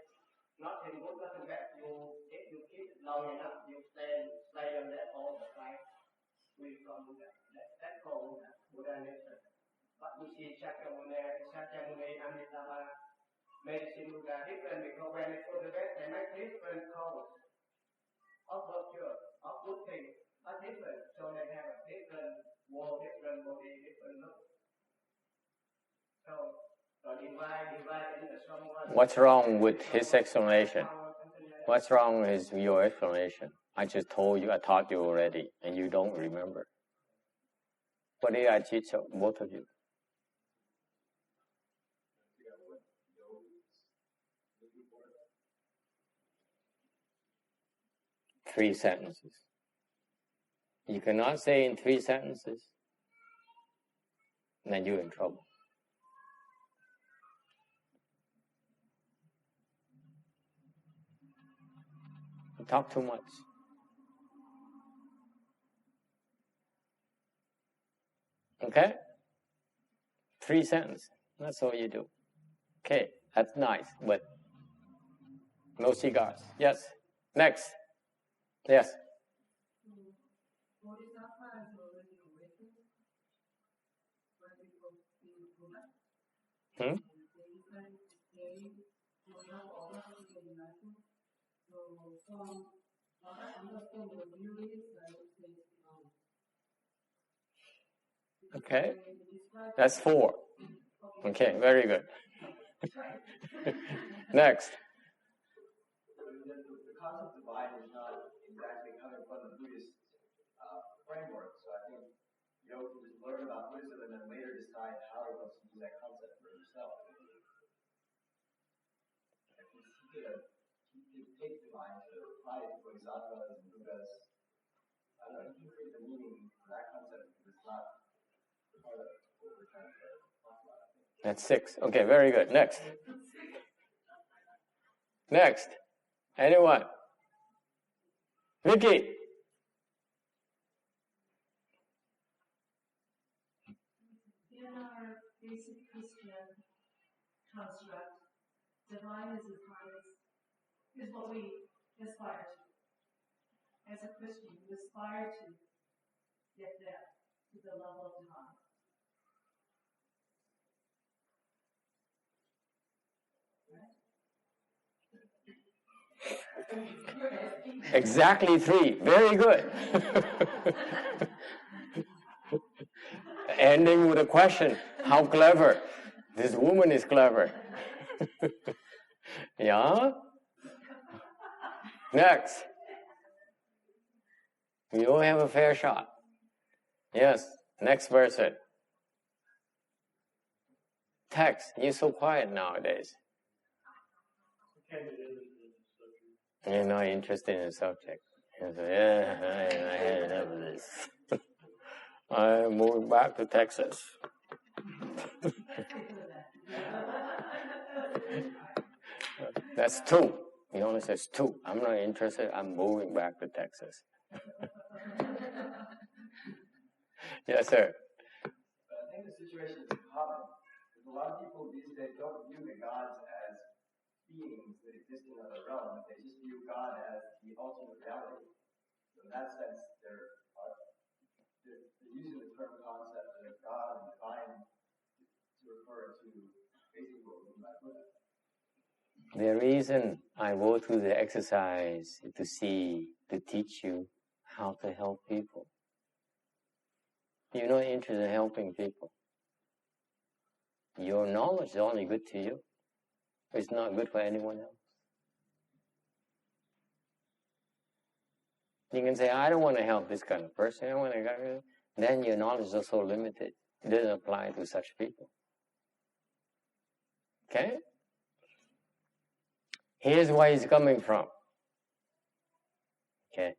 S2: not in good, nothing bad, if you keep it long enough, you stay on that all the time. We call Buddha. That's called Buddha, Buddha nature. But we see Shakyamuni, Amitabha, medicine Buddha different because when they go to bed, they make different calls of virtue, of good things, are different. So they have a different world, different body, different look. So divide into someone.
S1: What's wrong with his explanation? What's wrong with your explanation? I just told you, I taught you already, and you don't remember. What did I teach both of you? Three sentences. You cannot say in 3 sentences, then you're in trouble. You talk too much. Okay? 3 sentences. That's all you do. Okay, that's nice, but no cigars. Yes. Next. Yes. Hmm? Okay. That's 4. Okay, very good. Next.
S2: The concept of divine is not exactly coming from the Buddhist framework, so I think you can just learn about Buddhism and then later decide how he wants to use that concept for himself. He could take divine to apply it to Bodhisattvas and Buddhas. I don't know, he can create the meaning for that concept because it's not part of what we're trying to talk about.
S1: That's 6. Okay, very good. Next. Next. Anyone? Vicky.
S3: In our basic Christian construct, divine is as high is what we aspire to. As a Christian, you aspire to get there, to the level of divine.
S1: Exactly 3. Very good. Ending with a question. How clever. This woman is clever. Yeah? Next. You don't have a fair shot. Yes. Next person. Text. You're so quiet nowadays. You're not interested in the subject. You say, yeah, I had enough of this. I'm moving back to Texas. That's 2. He only says 2. I'm not interested. I'm moving back to Texas. Yes, sir.
S2: But I think the situation is common. Because a lot of people these days don't view the gods as beings that exist in another realm. They just view God as the ultimate reality. So in that sense, they're using the term concept of God and divine to refer to basically what we mean by Buddha.
S1: The reason I go through the exercise to teach you how to help people. You're not interested in helping people. Your knowledge is only good to you. It's not good for anyone else. You can say, I don't want to help this kind of person. I want to. Then your knowledge is also limited. It doesn't apply to such people. Okay? Here's where he's coming from. Okay?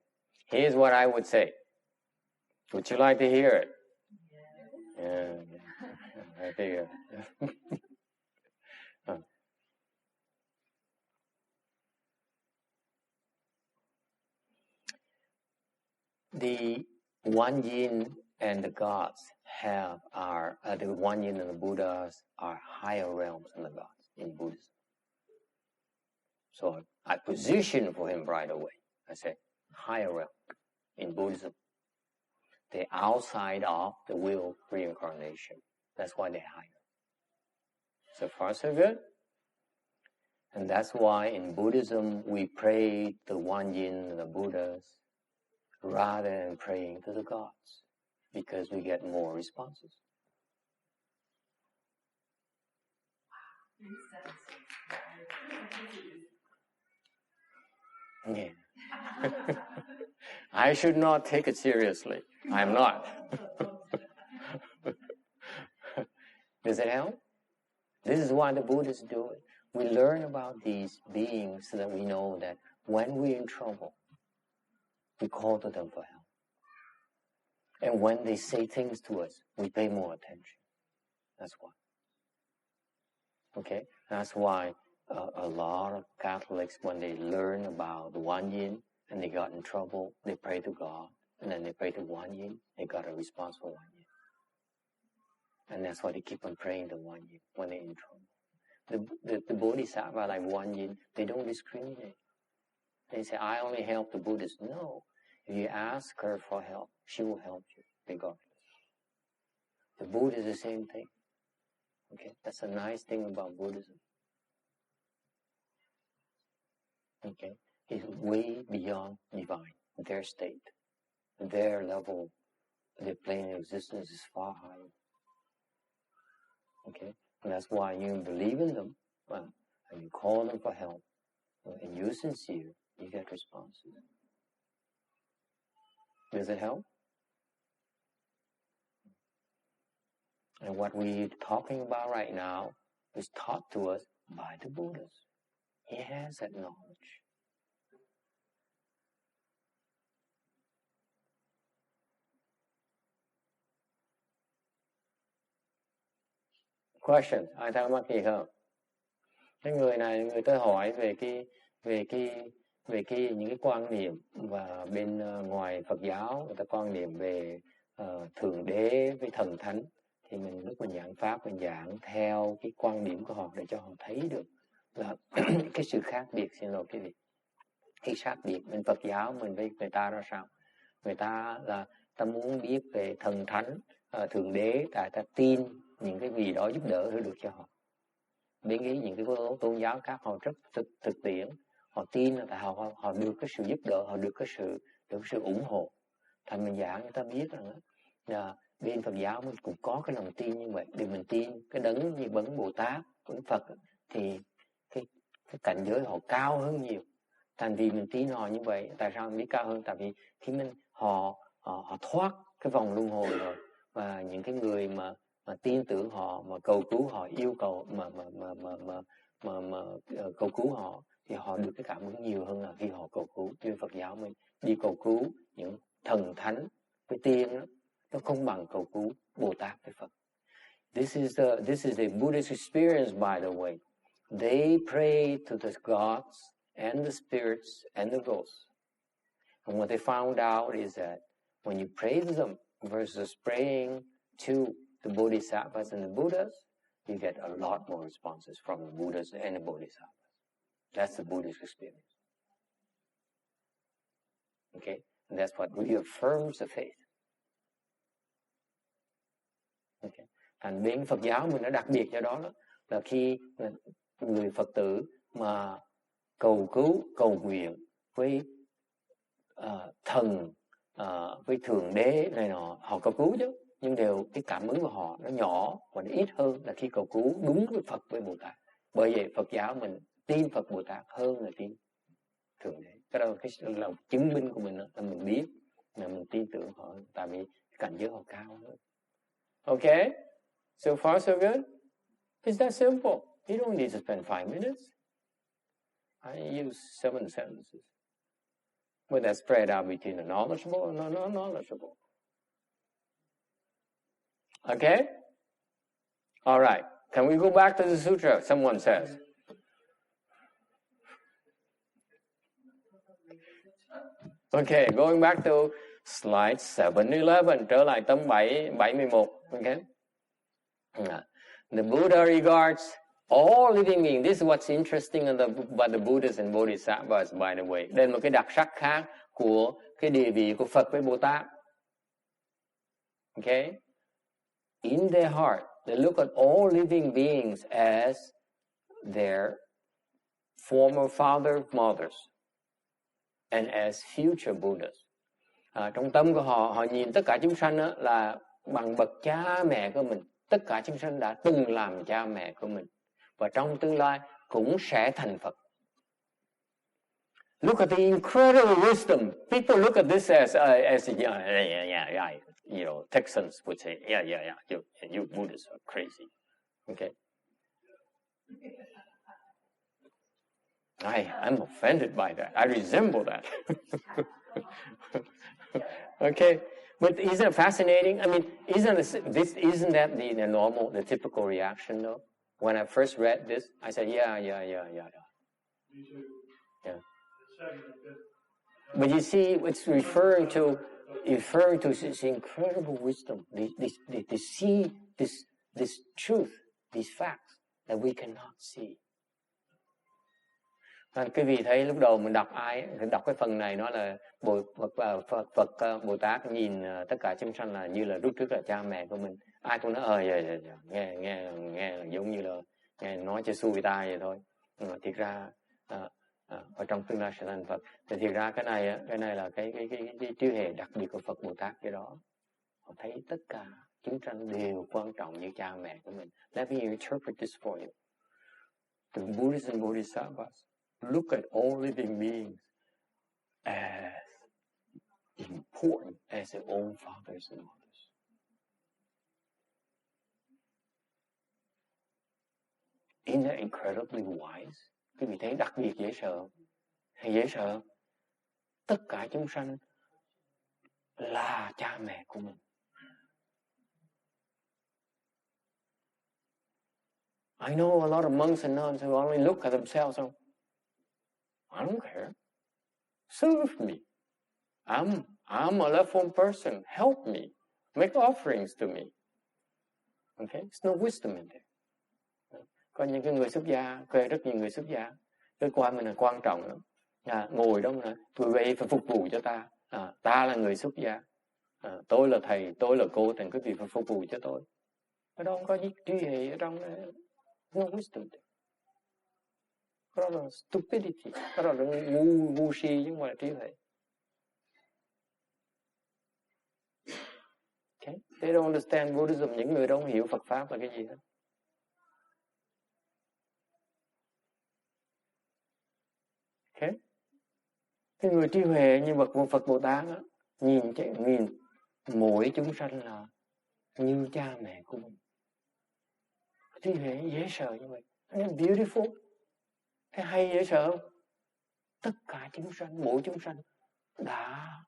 S1: Here's what I would say. Would you like to hear it? Yeah. I figure. The one yin and the gods the one yin and the Buddhas are higher realms than the gods in Buddhism. So I position for him right away. I say, higher realm in Buddhism. They're outside of the wheel of reincarnation. That's why they're higher. So far, so good. And that's why in Buddhism, we pray the one yin and the Buddhas rather than praying to the gods, because we get more responses. Yeah. I should not take it seriously. I'm not. Does it help? This is why the Buddhists do it. We learn about these beings so that we know that when we're in trouble, we call to them for help. And when they say things to us, we pay more attention. That's why. Okay? That's why a lot of Catholics, when they learn about the one yin, and they got in trouble, they pray to God, and then they pray to Guan Yin, they got a response for Guan Yin. And that's why they keep on praying to Guan Yin when they're in trouble. The Bodhisattva like Guan Yin, they don't discriminate. They say, I only help the Buddhists. No. If you ask her for help, she will help you, regardless. The Buddha is the same thing. Okay, that's a nice thing about Buddhism. Okay, it's way beyond divine. Their state, their level, their plane of existence is far higher. Okay, and that's why you believe in them, and you call them for help, and you're sincere, you get responses. Does it help? And what we're talking about right now is taught to us by the Buddhas. He has that knowledge. Question, ai thắc mắc gì không? Cái người này, người ta hỏi về những cái quan niệm và bên ngoài Phật giáo người ta quan niệm về thượng đế với thần thánh, thì lúc mình giảng pháp mình giảng theo cái quan điểm của họ để cho họ thấy được là cái sự khác biệt. Xin lỗi quý vị, cái khác biệt bên Phật giáo mình với người ta ra sao? Người ta là ta muốn biết về thần thánh, thượng đế, tại ta tin những cái gì đó giúp đỡ được cho họ. Bên những cái tôn giáo khác họ rất thực tiễn, họ tin là tại họ được cái sự giúp đỡ, họ được cái sự ủng hộ. Thành mình giảng người ta biết rằng là bên Phật giáo mình cũng có cái lòng tin như vậy, để mình tin cái đấng như bấn Bồ Tát, bấn Phật thì cái cảnh giới họ cao hơn nhiều. Thành vì mình tin họ như vậy, tại sao mình biết cao hơn? Tại vì khi họ thoát cái vòng luân hồi rồi, và những cái người mà tin tưởng họ, mà cầu cứu họ, yêu cầu mà cầu cứu họ, thì họ được cái cảm ứng nhiều hơn là khi họ cầu cứu. Như Phật giáo mình đi cầu cứu những thần thánh với tiên đó, nó không bằng cầu cứu Bồ Tát với Phật. This is a Buddhist experience, by the way. They pray to the gods and the spirits and the ghosts. And what they found out is that when you pray to them versus praying to the Bodhisattvas and the Buddhas, you get a lot more responses from the Buddhas and the Bodhisattvas. That's the Buddhist experience. Okay? And that's what reaffirms the faith. Okay. Thành bên Phật giáo mình nó đặc biệt cho đó là khi người Phật tử mà cầu cứu, cầu nguyện với thần, với thượng đế này nọ, họ cầu cứu chứ, nhưng đều cái cảm ứng của họ nó nhỏ và nó ít hơn là khi cầu cứu đúng với Phật với Bồ Tát. Bởi vậy Phật giáo mình tin Phật Bồ Tát hơn là tin thượng đế. Cái đó là chứng minh của mình đó, là mình biết là mình tin tưởng họ, tại vì cảnh giới họ cao hơn. Okay, so far so good. It's that simple. You don't need to spend 5 minutes. I use 7 sentences. But that's spread out between the knowledgeable and the non-knowledgeable. Okay? All right. Can we go back to the sutra? Someone says. Okay, going back to slide 711. Trở lại tấm 771. Okay? The Buddha regards all living beings. This is what's interesting about the Buddhas and Bodhisattvas, by the way. Đây là một cái đặc sắc khác của cái địa vị của Phật với Bồ Tát. Okay? In their heart, they look at all living beings as their former fathers, mothers, and as future Buddhas. Trong tâm của họ nhìn tất cả chúng sanh là bằng bậc cha mẹ của mình. Tất cả chúng sanh đã từng làm cha mẹ của mình, và trong tương lai cũng sẽ thành Phật. Look at the incredible wisdom. People look at this as yeah. You know, Texans would say, yeah. You Buddhists are crazy. Okay. I'm offended by that. I resemble that. Okay. But isn't it fascinating? I mean, isn't that the normal, the typical reaction though? When I first read this, I said, yeah.
S4: Me too.
S1: Yeah.
S4: It said that
S1: But you see, it's referring to this incredible wisdom. They see this truth, these facts that we cannot see. Quý vị thấy lúc đầu mình đọc cái phần này, nó là Phật Bồ Tát nhìn tất cả chúng sanh là như là lúc trước là cha mẹ của mình. Ai cũng nói nghe giống như là nghe nói cho xuôi tai vậy thôi. Nhưng mà thiệt ra ở trong tương lai sẽ thành Phật. Thì thiệt ra cái này là cái trí huệ đặc biệt của Phật Bồ Tát cái đó. Họ thấy tất cả chúng sanh đều quan trọng như cha mẹ của mình. Let me interpret this for you. The Buddhists and Bodhisattvas look at all living beings as important as their own fathers and mothers. Isn't that incredibly wise? Quý vị thấy đặc biệt dễ sợ. Hay dễ sợ? Tất cả chúng sanh là cha mẹ của mình. I know a lot of monks and nuns who only look at themselves and I don't care. Serve me. I'm a left-form person. Help me. Make offerings to me. Okay? There's no wisdom in there. Có những cái người xuất gia, rất nhiều người xuất gia, cái quan mình là quan trọng lắm. Ngồi đó mà tôi về phải phục vụ cho ta. Ta là người xuất gia. Tôi là thầy, tôi là cô, thành quý vị phải phục vụ cho tôi. Ở đó không có trí huệ ở trong đó. No wisdom there. Đó là stupidity, đó là ngu si chứ không phải là trí huệ. Okay? They don't understand Buddhism. Những người đó không hiểu Phật Pháp là cái gì hết. Okay? Cái người trí huệ như Phật Bồ Tát đó, nhìn mỗi chúng sanh là như cha mẹ của mình. Trí huệ dễ sợ như vậy. It's beautiful. Cái hay dễ sợ không? Tất cả chúng sanh, mỗi chúng sanh đã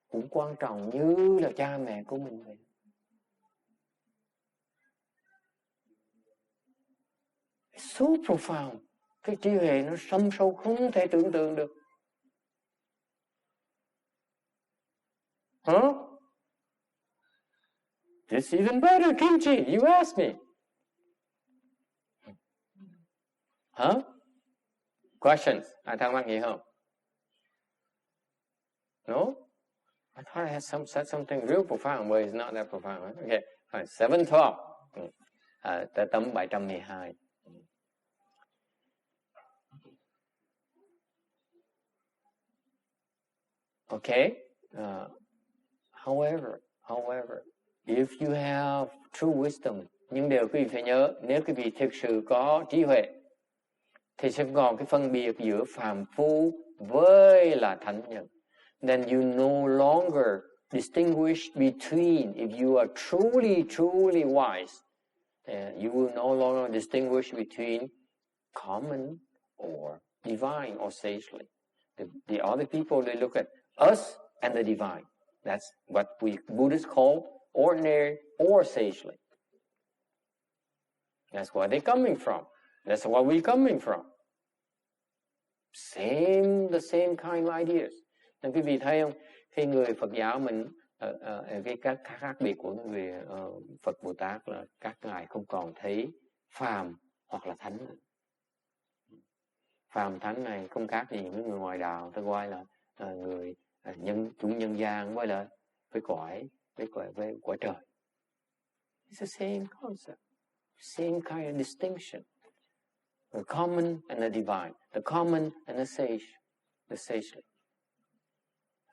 S1: cũng quan trọng như là cha mẹ của mình vậy. It's so profound. Cái trí huệ nó thâm sâu không thể tưởng tượng được. It's even better, Kimchi. You asked me. Questions? Ai thắc mắc gì không? No? I thought I had said something real profound, but it's not that profound. Right? Okay, fine. 712. Tới tấm 712. Okay. However, if you have true wisdom, nhưng điều quý vị phải nhớ, nếu quý vị thực sự có trí huệ, thì sẽ còn cái phân biệt giữa phàm phu với là thánh nhân. Then you no longer distinguish between, if you are truly wise, you will no longer distinguish between common or divine or sagely. The other people, they look at us and the divine. That's what we Buddhists call ordinary or sagely. That's where they're coming from. That's where we're coming from. The same kind of ideas. Nên quý vị thấy không? Khi người Phật giáo mình, cái khác biệt của người Phật Bồ Tát là các ngài không còn thấy phàm hoặc là thánh. Phàm thánh này không khác gì những người ngoài đạo, ta gọi là người chúng nhân gian với cõi trời. It's the same concept, same kind of distinction. The common and the divine, the common and the sagely.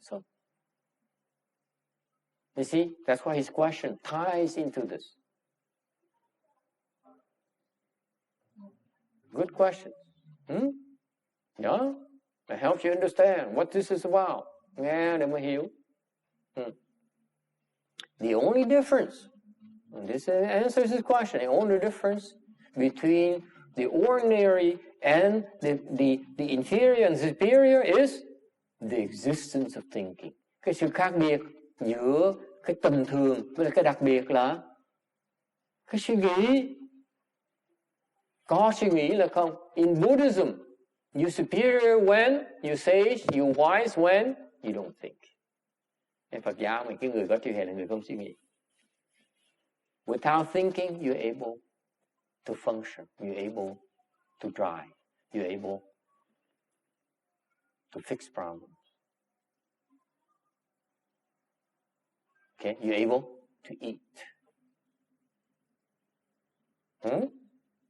S1: So, you see, that's why his question ties into this. Good question. Yeah, it helps you understand what this is about. Nghe để mà hiểu. The only difference, and this answers this question, the only difference between the ordinary and the inferior and superior is the existence of thinking. Cái sự khác biệt giữa cái tầm thường với cái đặc biệt là cái suy nghĩ. Có suy nghĩ là không. In Buddhism, You superior when, you sage, you wise when you don't think. Nên Phật giáo mình cái người có trí huệ là người không suy nghĩ. Without thinking, you're able to function. You're able to drive. You're able to fix problems. Okay, you're able to eat.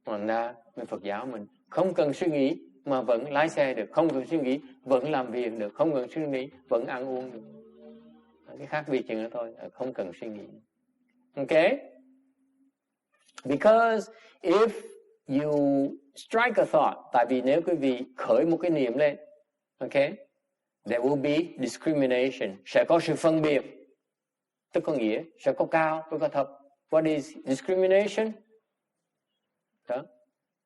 S1: Còn bên Phật giáo mình không cần suy nghĩ mà vẫn lái xe được, không cần suy nghĩ vẫn làm việc được, không cần suy nghĩ vẫn ăn uống được. Cái khác biệt chừng đó thôi, không cần suy nghĩ. Okay? Because if you strike a thought, tại vì nếu quý vị khởi một cái niệm lên, okay, there will be discrimination, sẽ có sự phân biệt, tức có nghĩa sẽ có cao, có thấp. What is discrimination? Đó.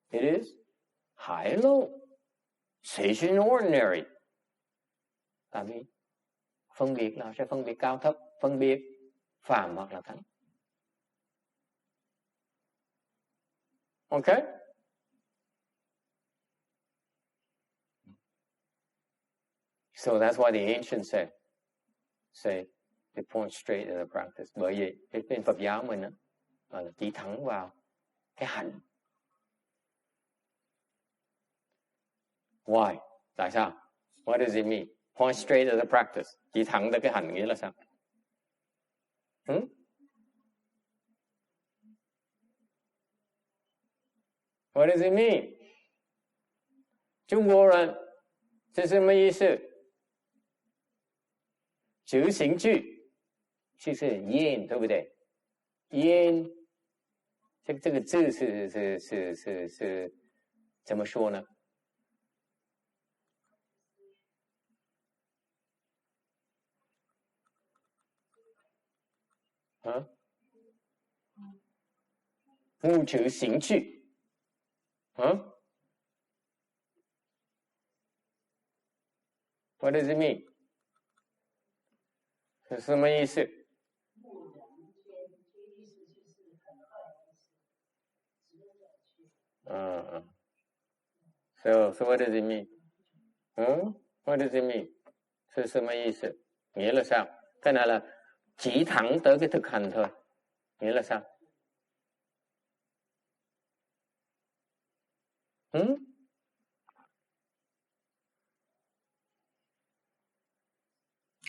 S1: It is high and low, sage and ordinary. Tại vì phân biệt là sẽ phân biệt cao thấp, phân biệt phàm hoặc là thánh. Okay? So that's why the ancients say they point straight at the practice. Bởi vì bên Phật giáo mình là chỉ thẳng vào cái hạnh. Why? Tại sao? What does it mean? Point straight at the practice. Chỉ thẳng tới cái hạnh nghĩa là sao? What does it mean? 中国人是什么意思？执行句就是言，对不对？言，这个字是怎么说呢？目持行句。What does it mean? 是什么意思？So what does it mean? What does it mean? 是什么意思？nghĩa là sao? Cái này là chỉ thẳng tới cái thực hành thôi. Nghĩa là sao?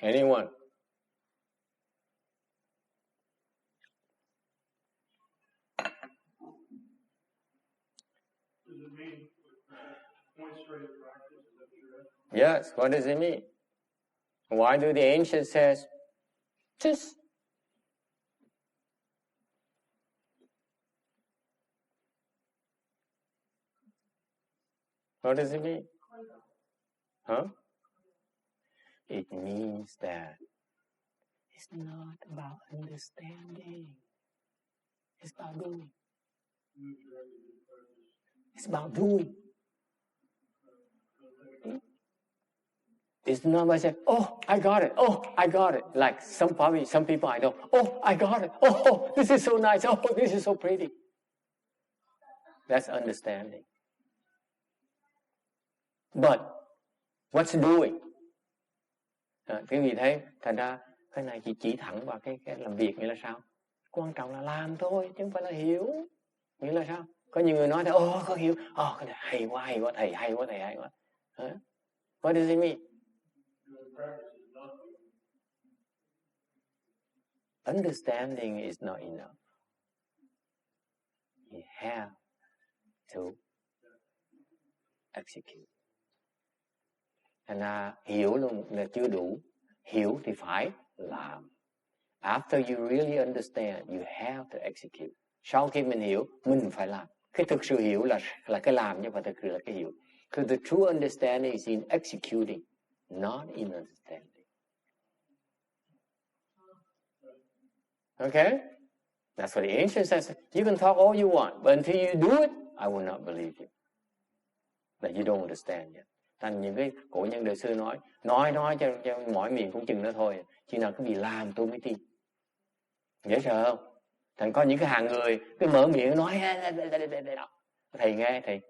S1: Anyone?
S4: Does it mean point straight practice?
S1: Yes, what does it mean? Why do the ancients say just? What does it mean? It means that it's not about understanding. It's about doing. It's about doing. It's not about saying, oh, I got it. Oh, I got it. Like some people I know, oh, I got it. Oh, this is so nice. Oh, this is so pretty. That's understanding. But what's doing? Cái gì thấy? Thành ra cái này chỉ thẳng vào cái làm việc, nghĩa là sao? Quan trọng là làm thôi, chứ không phải là hiểu. Nghĩa là sao? Có nhiều người nói thế, có hiểu. Cái này hay quá thầy, hay quá. What does it mean? Understanding is not enough. You have to execute. Thành ra hiểu luôn là chưa đủ. Hiểu thì phải làm. After you really understand, you have to execute. Sau khi mình hiểu, mình phải làm. Cái thực sự hiểu là cái làm, nhưng mà thực sự là cái hiểu. Because the true understanding is in executing, not in understanding. Okay? That's what the ancient says. You can talk all you want, but until you do it, I will not believe you. That you don't understand yet. Thành những cái cổ nhân đời xưa nói cho mỏi miệng cũng chừng đó thôi. Chỉ nào cái gì làm tôi mới tin. Dễ sợ không? Thành có những cái hàng người cái mở miệng nói thầy nghe thầy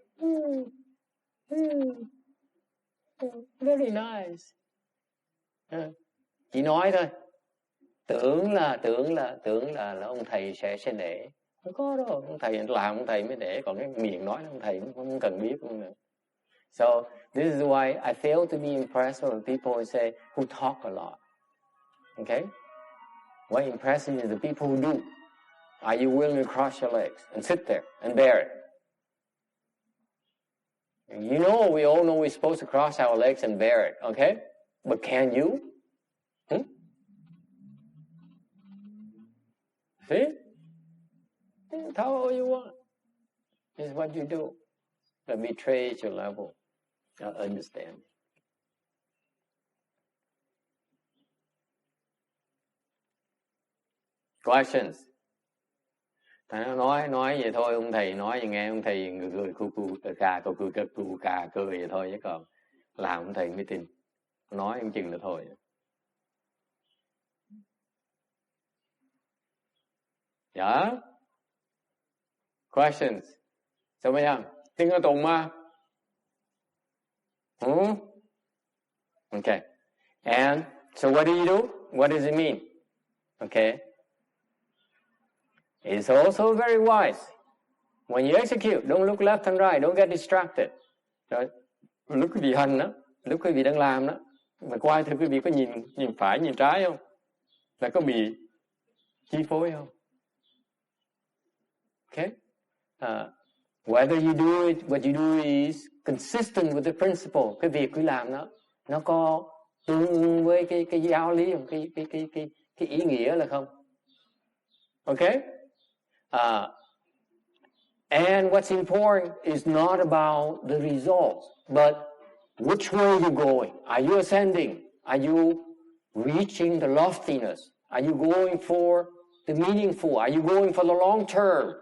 S1: Very nice. Chỉ nói thôi. Tưởng là ông thầy sẽ nể. Không có đâu, ông thầy làm ông thầy mới nể, còn cái miệng nói ông thầy không cần biết luôn nữa. So this is why I fail to be impressed when people say who talk a lot. Okay? What impresses me is the people who do. Are you willing to cross your legs and sit there and bear it? You know, we all know we're supposed to cross our legs and bear it, okay? But can you? See? Tell all you want. This is what you do. That betrays your level of understanding. Questions? Thầy nó nói vậy thôi, ông thầy nói vậy nghe, ông thầy cười cu cà cười vậy thôi, chứ còn làm ông thầy mới tin. Nói ông chừng là thôi. Yeah? Questions? Sao bây giờ? Tiếng ở tùng mà. Okay. And so what do you do? What does it mean? Okay. It's also very wise. When you execute, don't look left and right. Don't get distracted. Rồi, lúc quý vị hành đó, lúc quý vị đang làm đó, mà quay thử quý vị có nhìn phải, nhìn trái không? Là có bị chi phối không? Okay? Whether you do it, what you do is consistent with the principle. Cái việc quý làm đó, nó có tương ứng với cái giáo lý không? Cái ý nghĩa là không? Okay? And what's important is not about the results, but which way you're going. Are you ascending? Are you reaching the loftiness? Are you going for the meaningful? Are you going for the long term?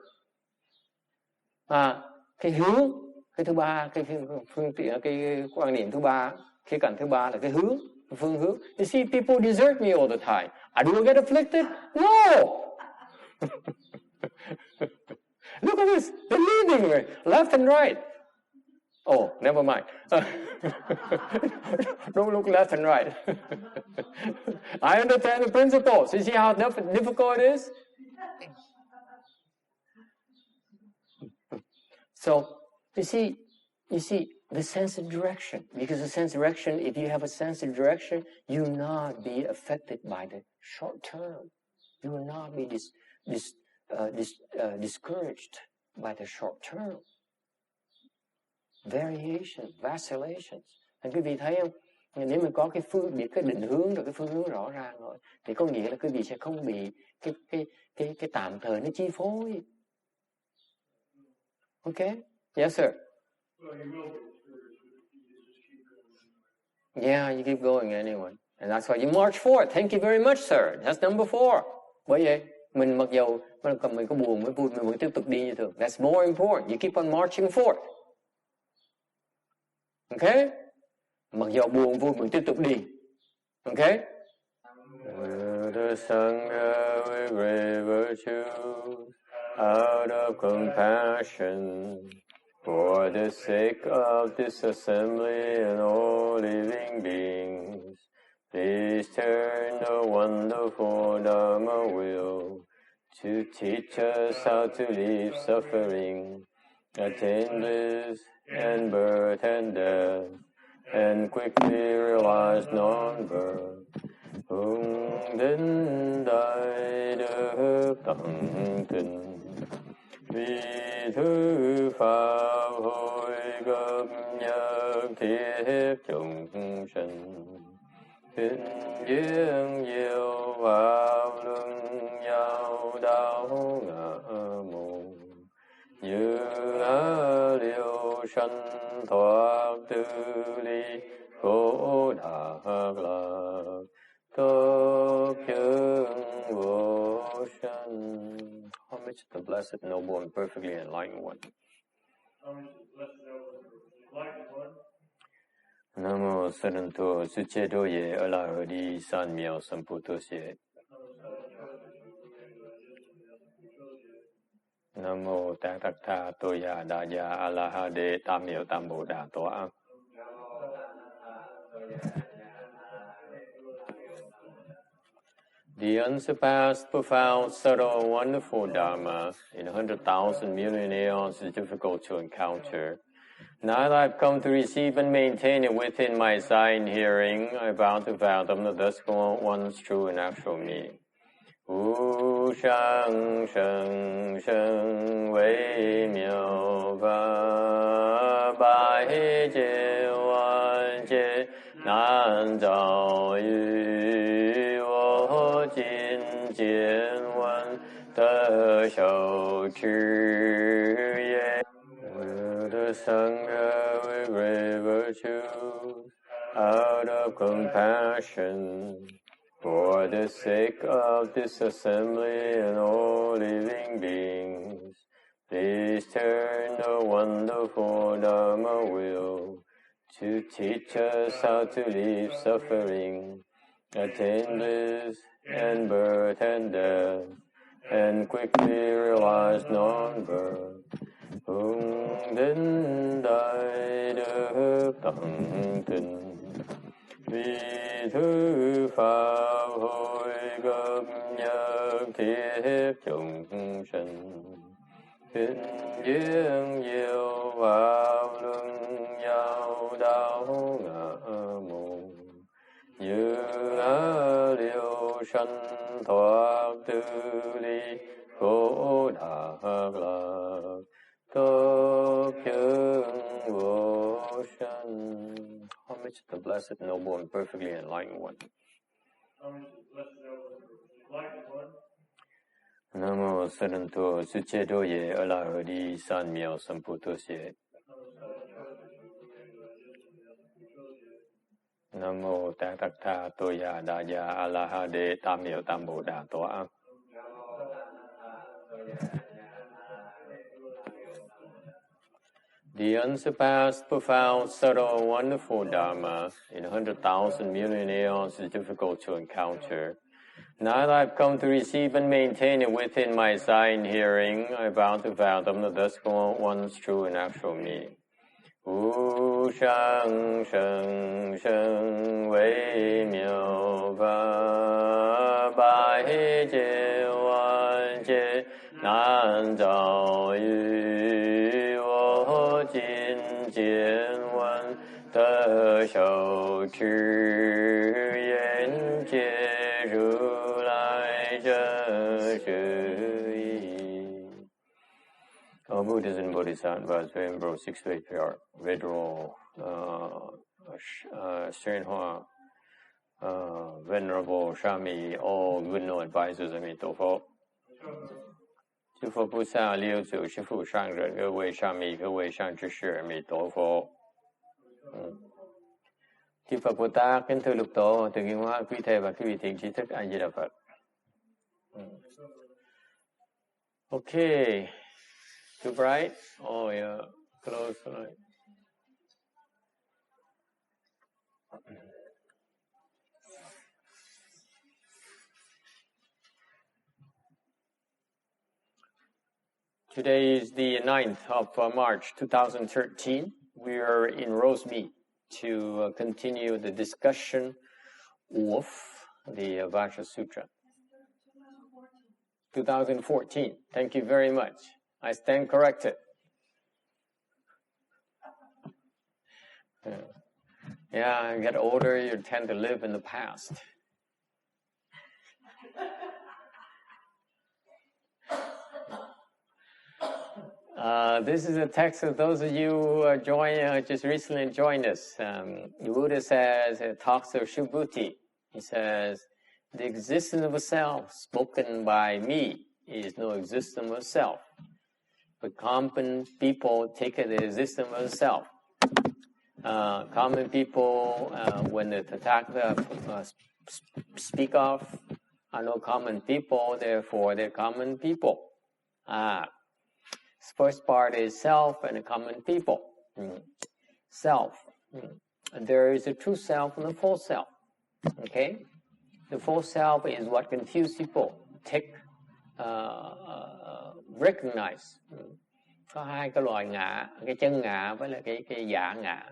S1: Cái hướng, cái thứ ba, cái phương tiện, cái quan niệm thứ ba, khía cạnh thứ ba là cái hướng, cái phương hướng. You see, people desert me all the time. Do I get afflicted? No! Look at this. They're leading me left and right. Oh, never mind. Don't look left and right. I understand the principles. You see how difficult it is? So, you see, the sense of direction. Because the sense of direction, if you have a sense of direction, you will not be affected by the short term. You will not be discouraged by the short term. Variation, vacillations. Thành quý vị thấy không? Nếu mình có biết cái định hướng rồi, cái phương hướng rõ ràng rồi, thì có nghĩa là quý vị sẽ không bị cái tạm thời nó chi phối. Okay? Yes, sir.
S4: Well, you will be.
S1: Yeah, you keep going anyway. And that's why you march forward. Thank you very much, sir. That's number 4. Bởi vậy, mình mặc dầu mình có buồn mới vui, mình vẫn tiếp tục đi như thường. That's more important. You keep on marching forward. Okay? Mặc dầu buồn vui, mình tiếp tục đi. Okay? The Sangha with great virtues, out of compassion, for the sake of this assembly and all living beings, please turn the wonderful Dharma wheel to teach us how to leave suffering, attain bliss and birth and death, and quickly realize non-birth. Hùng đến đại đức tận tình, vì thứ pháp hội cấp nhất thiết chúng sinh, kinh duyên diệu pháp luân giao đạo ngã mù, như liêu sanh thoát tư ly khổ đạc lạc. Homage to the blessed, noble, and perfectly enlightened one. Namo Saranto Suchedo Ye Alahadi San Miao Samputo Se. Namo Tatakta Toya Daya Alahade Tamio Tambo Da Toa. The unsurpassed, profound, subtle, wonderful Dharma in 100,000 million aeons is difficult to encounter. Now that I've come to receive and maintain it within my sight and hearing, I vow to fathom the thus one's true and actual meaning. Wu shang sheng sheng wei miao fa bai jie wan jie nan zhao yu wo jin jian wan de xiao chi ye. The Sangha with great virtues out of compassion for the sake of this assembly and all living beings. Please turn the wonderful Dharma wheel to teach us how to leave suffering, attain bliss and birth and death, and quickly realize non-birth. Hùng đến đại đức tận tình, vì thứ pháp hội cấp nhất thiết chúng sinh. Kinh duyên diệu pháp luân giao đạo ngã mù, như á liêu sanh thoát tư ly khổ đạc lạc. Homage to the blessed, noble, and perfectly enlightened one. Namo Saranto Suchedo Ye Alahadi San Miao Samputos Ye. Namo Tatakta Toya Daya Alahade Tamio Tambo Da Toa. The unsurpassed, profound, subtle, wonderful Dharma in 100,000 million aeons is difficult to encounter. Now that I've come to receive and maintain it within my sight and hearing, I vow to fathom the thus one's true and actual meaning. Wu shang sheng sheng wei miao fa bai jie wan jie nan zhao yu wo jin jian wan de xiao chi yan jie ru lai zhe shi yi. All Buddhas and Bodhisattvas remember 6 to 8 pure Venerable Shenhua, Venerable Shami, all good no advisors of Mitofo. 诸佛菩萨六祖师父上人各位上密各位上知识阿弥陀佛. Chư Phật Bồ Tát, kính thưa lục tổ, từ kiến hóa quý thầy và quý vị thiện tri thức A Di Đà Phật. Okay, too bright? Oh yeah, close the light. Today is the 9th of March 2013. We are in Rosemead to continue the discussion of the Vajra Sutra. 2014. Thank you very much. I stand corrected. Yeah, you get older, you tend to live in the past. This is a text of those of you who just recently joined us. The Buddha says, it talks of Subhuti. He says, the existence of a self spoken by me is no existence of self. But common people take it as the existence of a self. Common people, when the Tathagata speak of, are no common people, therefore they're common people. First part is self and a common people. Self. There is a true self and a false self. Okay? The false self is what confuse people. Recognize. Có hai cái loại ngã, cái chân ngã với là cái dạ ngã.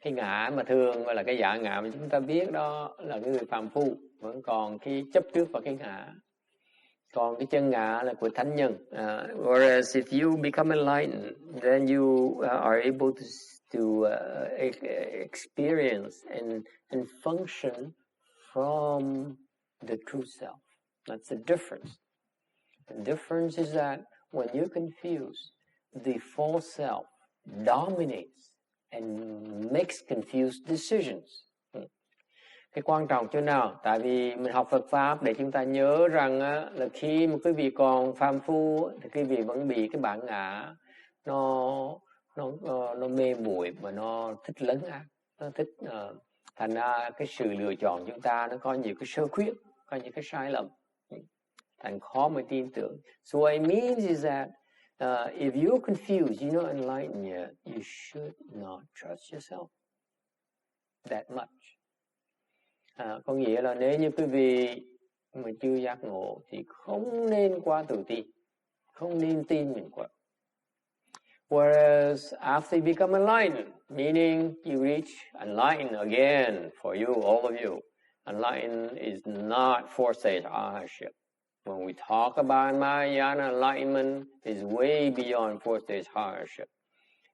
S1: Cái ngã mà thường và là cái dạ ngã mà chúng ta biết đó là cái người phàm phu. vẫn còn cái chấp trước và cái ngã. Còn cái chân ngã là của thánh nhân. Whereas if you become enlightened, then you are able to experience and function from the true self. That's the difference. The difference is that when you're confused, the false self dominates and makes confused decisions. Cái quan trọng chỗ nào? Tại vì mình học Phật Pháp để chúng ta nhớ rằng là khi mà quý vị còn phàm phu thì quý vị vẫn bị cái bản ngã nó mê muội và nó thích lấn át, nó thích thành ra cái sự lựa chọn chúng ta nó có nhiều cái sơ khuyết, có những cái sai lầm, thành khó mà tin tưởng. So what it means is that if you're confused, you're not enlightened yet, you should not trust yourself that much. Có nghĩa là nếu như quý vị mà chưa giác ngộ thì không nên quá tự tin, không nên tin mình quá. Whereas after you become enlightened, meaning you reach enlightened again for you, all of you, enlightened is not four-stage arahantship. When we talk about Mahayana enlightenment, is way beyond four-stage arahantship.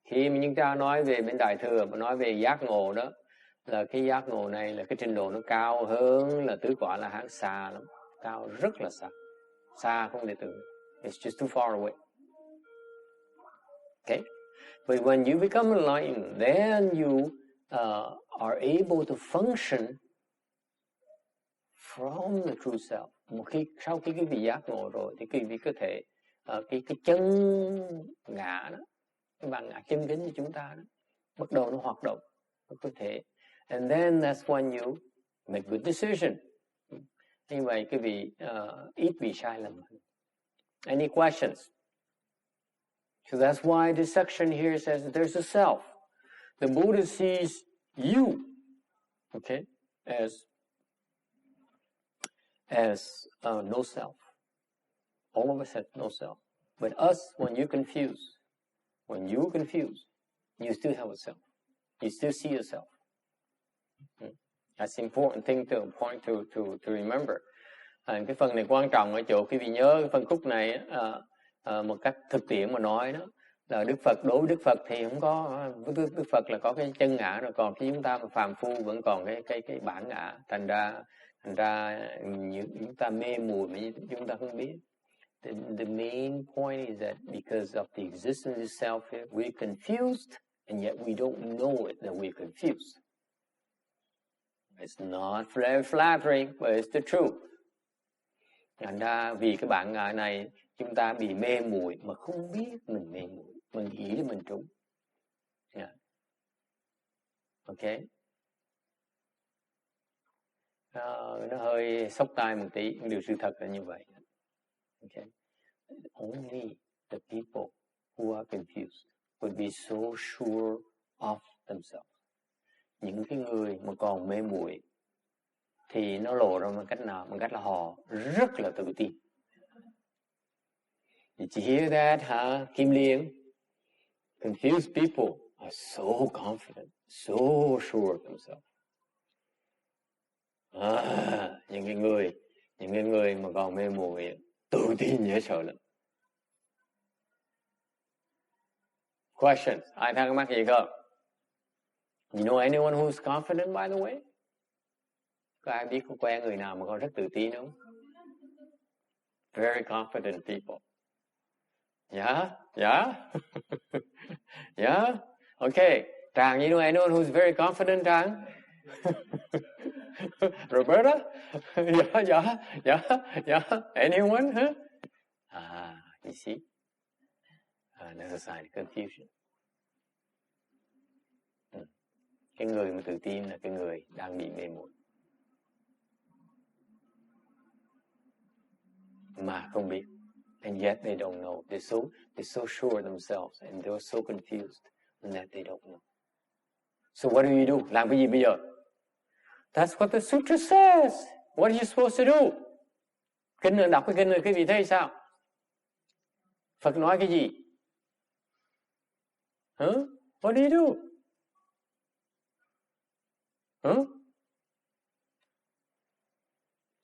S1: Khi mà chúng ta nói về bên Đại Thừa và nói về giác ngộ đó, là cái giác ngộ này là cái trình độ nó cao hơn là tứ quả La Hán, xa lắm, cao rất là xa, xa không thể tưởng. It's just too far away. Okay, but when you become enlightened, then you are able to function from the true self. Một khi sau khi quý vị giác ngộ rồi thì quý vị có thể cái chân ngã đó, cái bản ngã chân kính của chúng ta đó, bắt đầu nó hoạt động, nó có thể. And then that's when you make good decision. Như vậy quý vị ít bị sai lầm. Any questions? So that's why this section here says that there's a self. The Buddha sees you, okay, as no self. All of us have no self. But us, when you're confused, you still have a self. You still see yourself. That's an important thing to point to remember. Cái phần này quan trọng ở chỗ quý vị nhớ cái phân khúc này một cách thực tiễn mà nói đó là Đức Phật, đối với Đức Phật thì không có, Đức Phật là có cái chân ngã rồi, còn khi chúng ta mà phàm phu vẫn còn cái bản ngã, thành ra chúng ta mê muội mà chúng ta không biết. The main point is that because of the existence of self here, we're confused and yet we don't know it that we're confused. It's not very flattering, but it's the truth. Thành ra vì cái bản ngã này chúng ta bị mê muội mà không biết mình mê muội, mình nghĩ là mình trúng. Yeah. Okay. Nó hơi sốc tai một tí, nhưng điều sự thật là như vậy. Okay. Only the people who are confused would be so sure of themselves. Những cái người mà còn mê muội thì nó lộ ra bằng cách nào? Bằng cách là họ rất là tự tin. Did you hear that, huh? Kim Liên? Confused people are so confident, so sure of themselves. Những cái người mà còn mê muội tự tin dễ sợ lắm. Questions? Ai thắc mắc gì không? You know anyone who's confident, by the way? Có ai biết có quen người nào mà còn rất tự tin không? Very confident people. Yeah? Yeah? Okay. Trang, you know anyone who's very confident, Trang? Roberta? Yeah. Anyone? Huh? You see? There's a sign of confusion. Cái người mà tự tin là cái người đang bị mê muội. Mà không biết. And yet they don't know. They're so sure of themselves and they're so confused and that they don't know. So what do? Làm cái gì bây giờ? That's what the Sutra says. What are you supposed to do? Kinh đọc cái kinh này quý vị thấy sao? Phật nói cái gì? Huh? What do? Huh?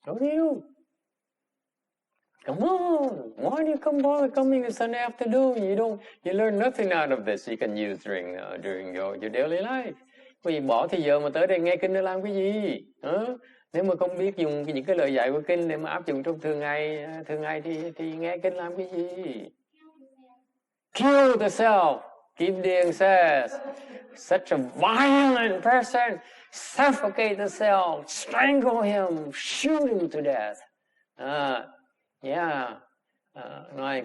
S1: Don't you? Come on. Why do you come bother coming to Sunday afternoon? You learn nothing out of this you can use during your daily life. Vì bỏ thì giờ mà tới đây nghe kinh để làm cái gì? Nếu mà không biết dùng những cái lời dạy của kinh để mà áp dụng trong thường ngày thì nghe kinh làm cái gì? Kill the self. Kim Điền says, such a violent person, suffocate the self, strangle him, shoot him to death.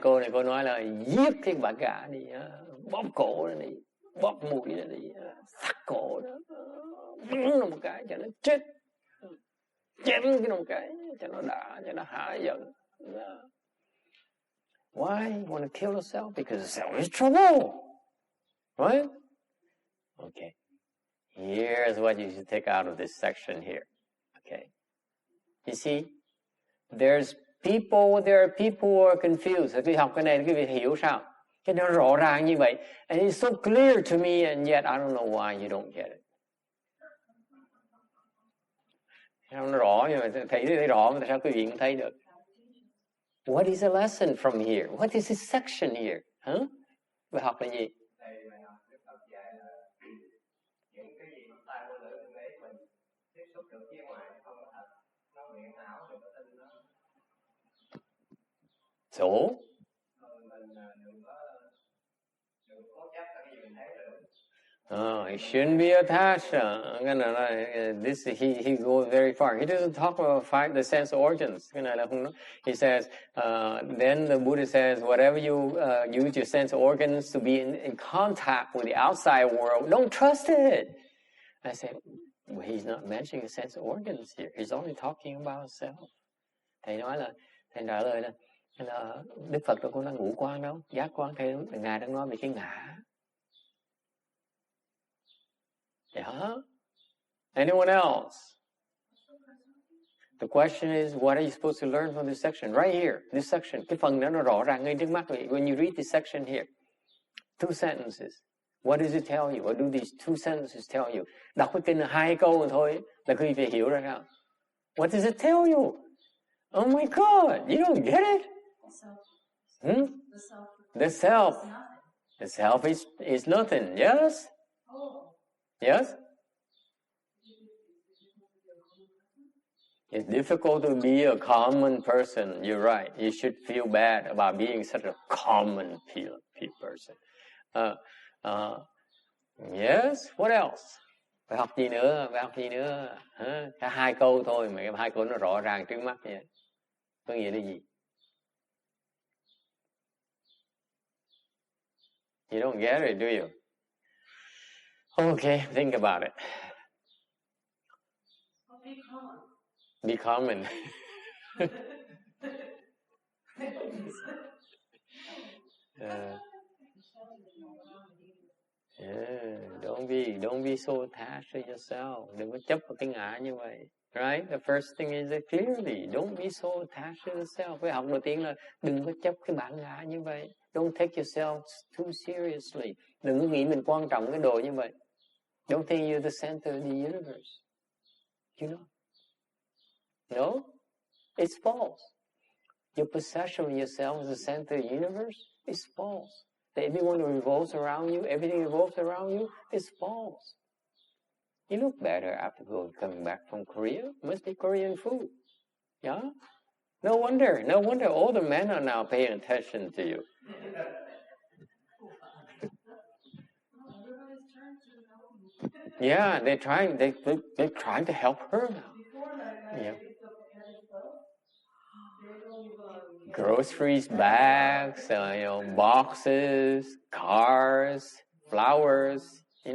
S1: Cô nói là giết cái bà gà đi, bóp cổ nó đi, bóp mũi nó đi, thắt cổ nó, bắn nó một cái cho nó chết, chém cái một cái cho nó đã, cho nó hả giận. Why you want to kill the self? Because the self is trouble, right? Okay. Here's what you should take out of this section here. Okay. You see, there are people who are confused. Khi học cái này quý vị hiểu sao? Cái nó rõ ràng như vậy. And it's so clear to me, and yet I don't know why you don't get it. Nó rõ nhưng mà thấy rõ mà sao quý vị không thấy được? What is the lesson from here? What is this section here? Bài học là gì? So? It shouldn't be attached. This he goes very far. He doesn't talk about the sense organs. He says, then the Buddha says, whatever you use your sense organs to be in contact with the outside world, don't trust it. I said, well, he's not mentioning the sense organs here. He's only talking about self. Thầy trả lời là Đức Phật đâu có nói ngũ quan đâu, giác quan. Ngài đang nói về cái ngã. Yeah. Anyone else? The question is, what are you supposed to learn from this section? Right here, this section. Cái phần đó nó rõ ràng ngay trước mắt vậy. When you read this section here, 2 sentences. What does it tell you? What do these 2 sentences tell you? Đọc cái kinh là 2 câu thôi là quý vị hiểu ra sao? What does it tell you? Oh my God, you don't get it? The self. The self is nothing. Yes? Yes? It's difficult to be a common person. You're right. You should feel bad about being such a common person. Yes? What else? Phải học gì nữa? Cả 2 câu thôi mà 2 câu nó rõ ràng trước mắt vậy. Có nghĩa là gì? You don't get it, do you? Okay, think about it. Be common. Don't be so attached to yourself. Đừng có chấp vào cái ngã như vậy. Right? The first thing is that clearly, don't be so attached to yourself. Cái học đầu tiên là đừng có chấp cái bản ngã như vậy. Don't take yourself too seriously. Đừng có nghĩ mình quan trọng cái đồ như vậy. Don't think you're the center of the universe. You know? No? It's false. Your perception of yourself as the center of the universe is false. That everyone revolves around you, everything revolves around you, is false. You look better after coming back from Korea. Must be Korean food. Yeah? No wonder all the men are now paying attention to you. Yeah, they're trying to help her now. Yeah. Groceries, bags, boxes, cars, flowers, they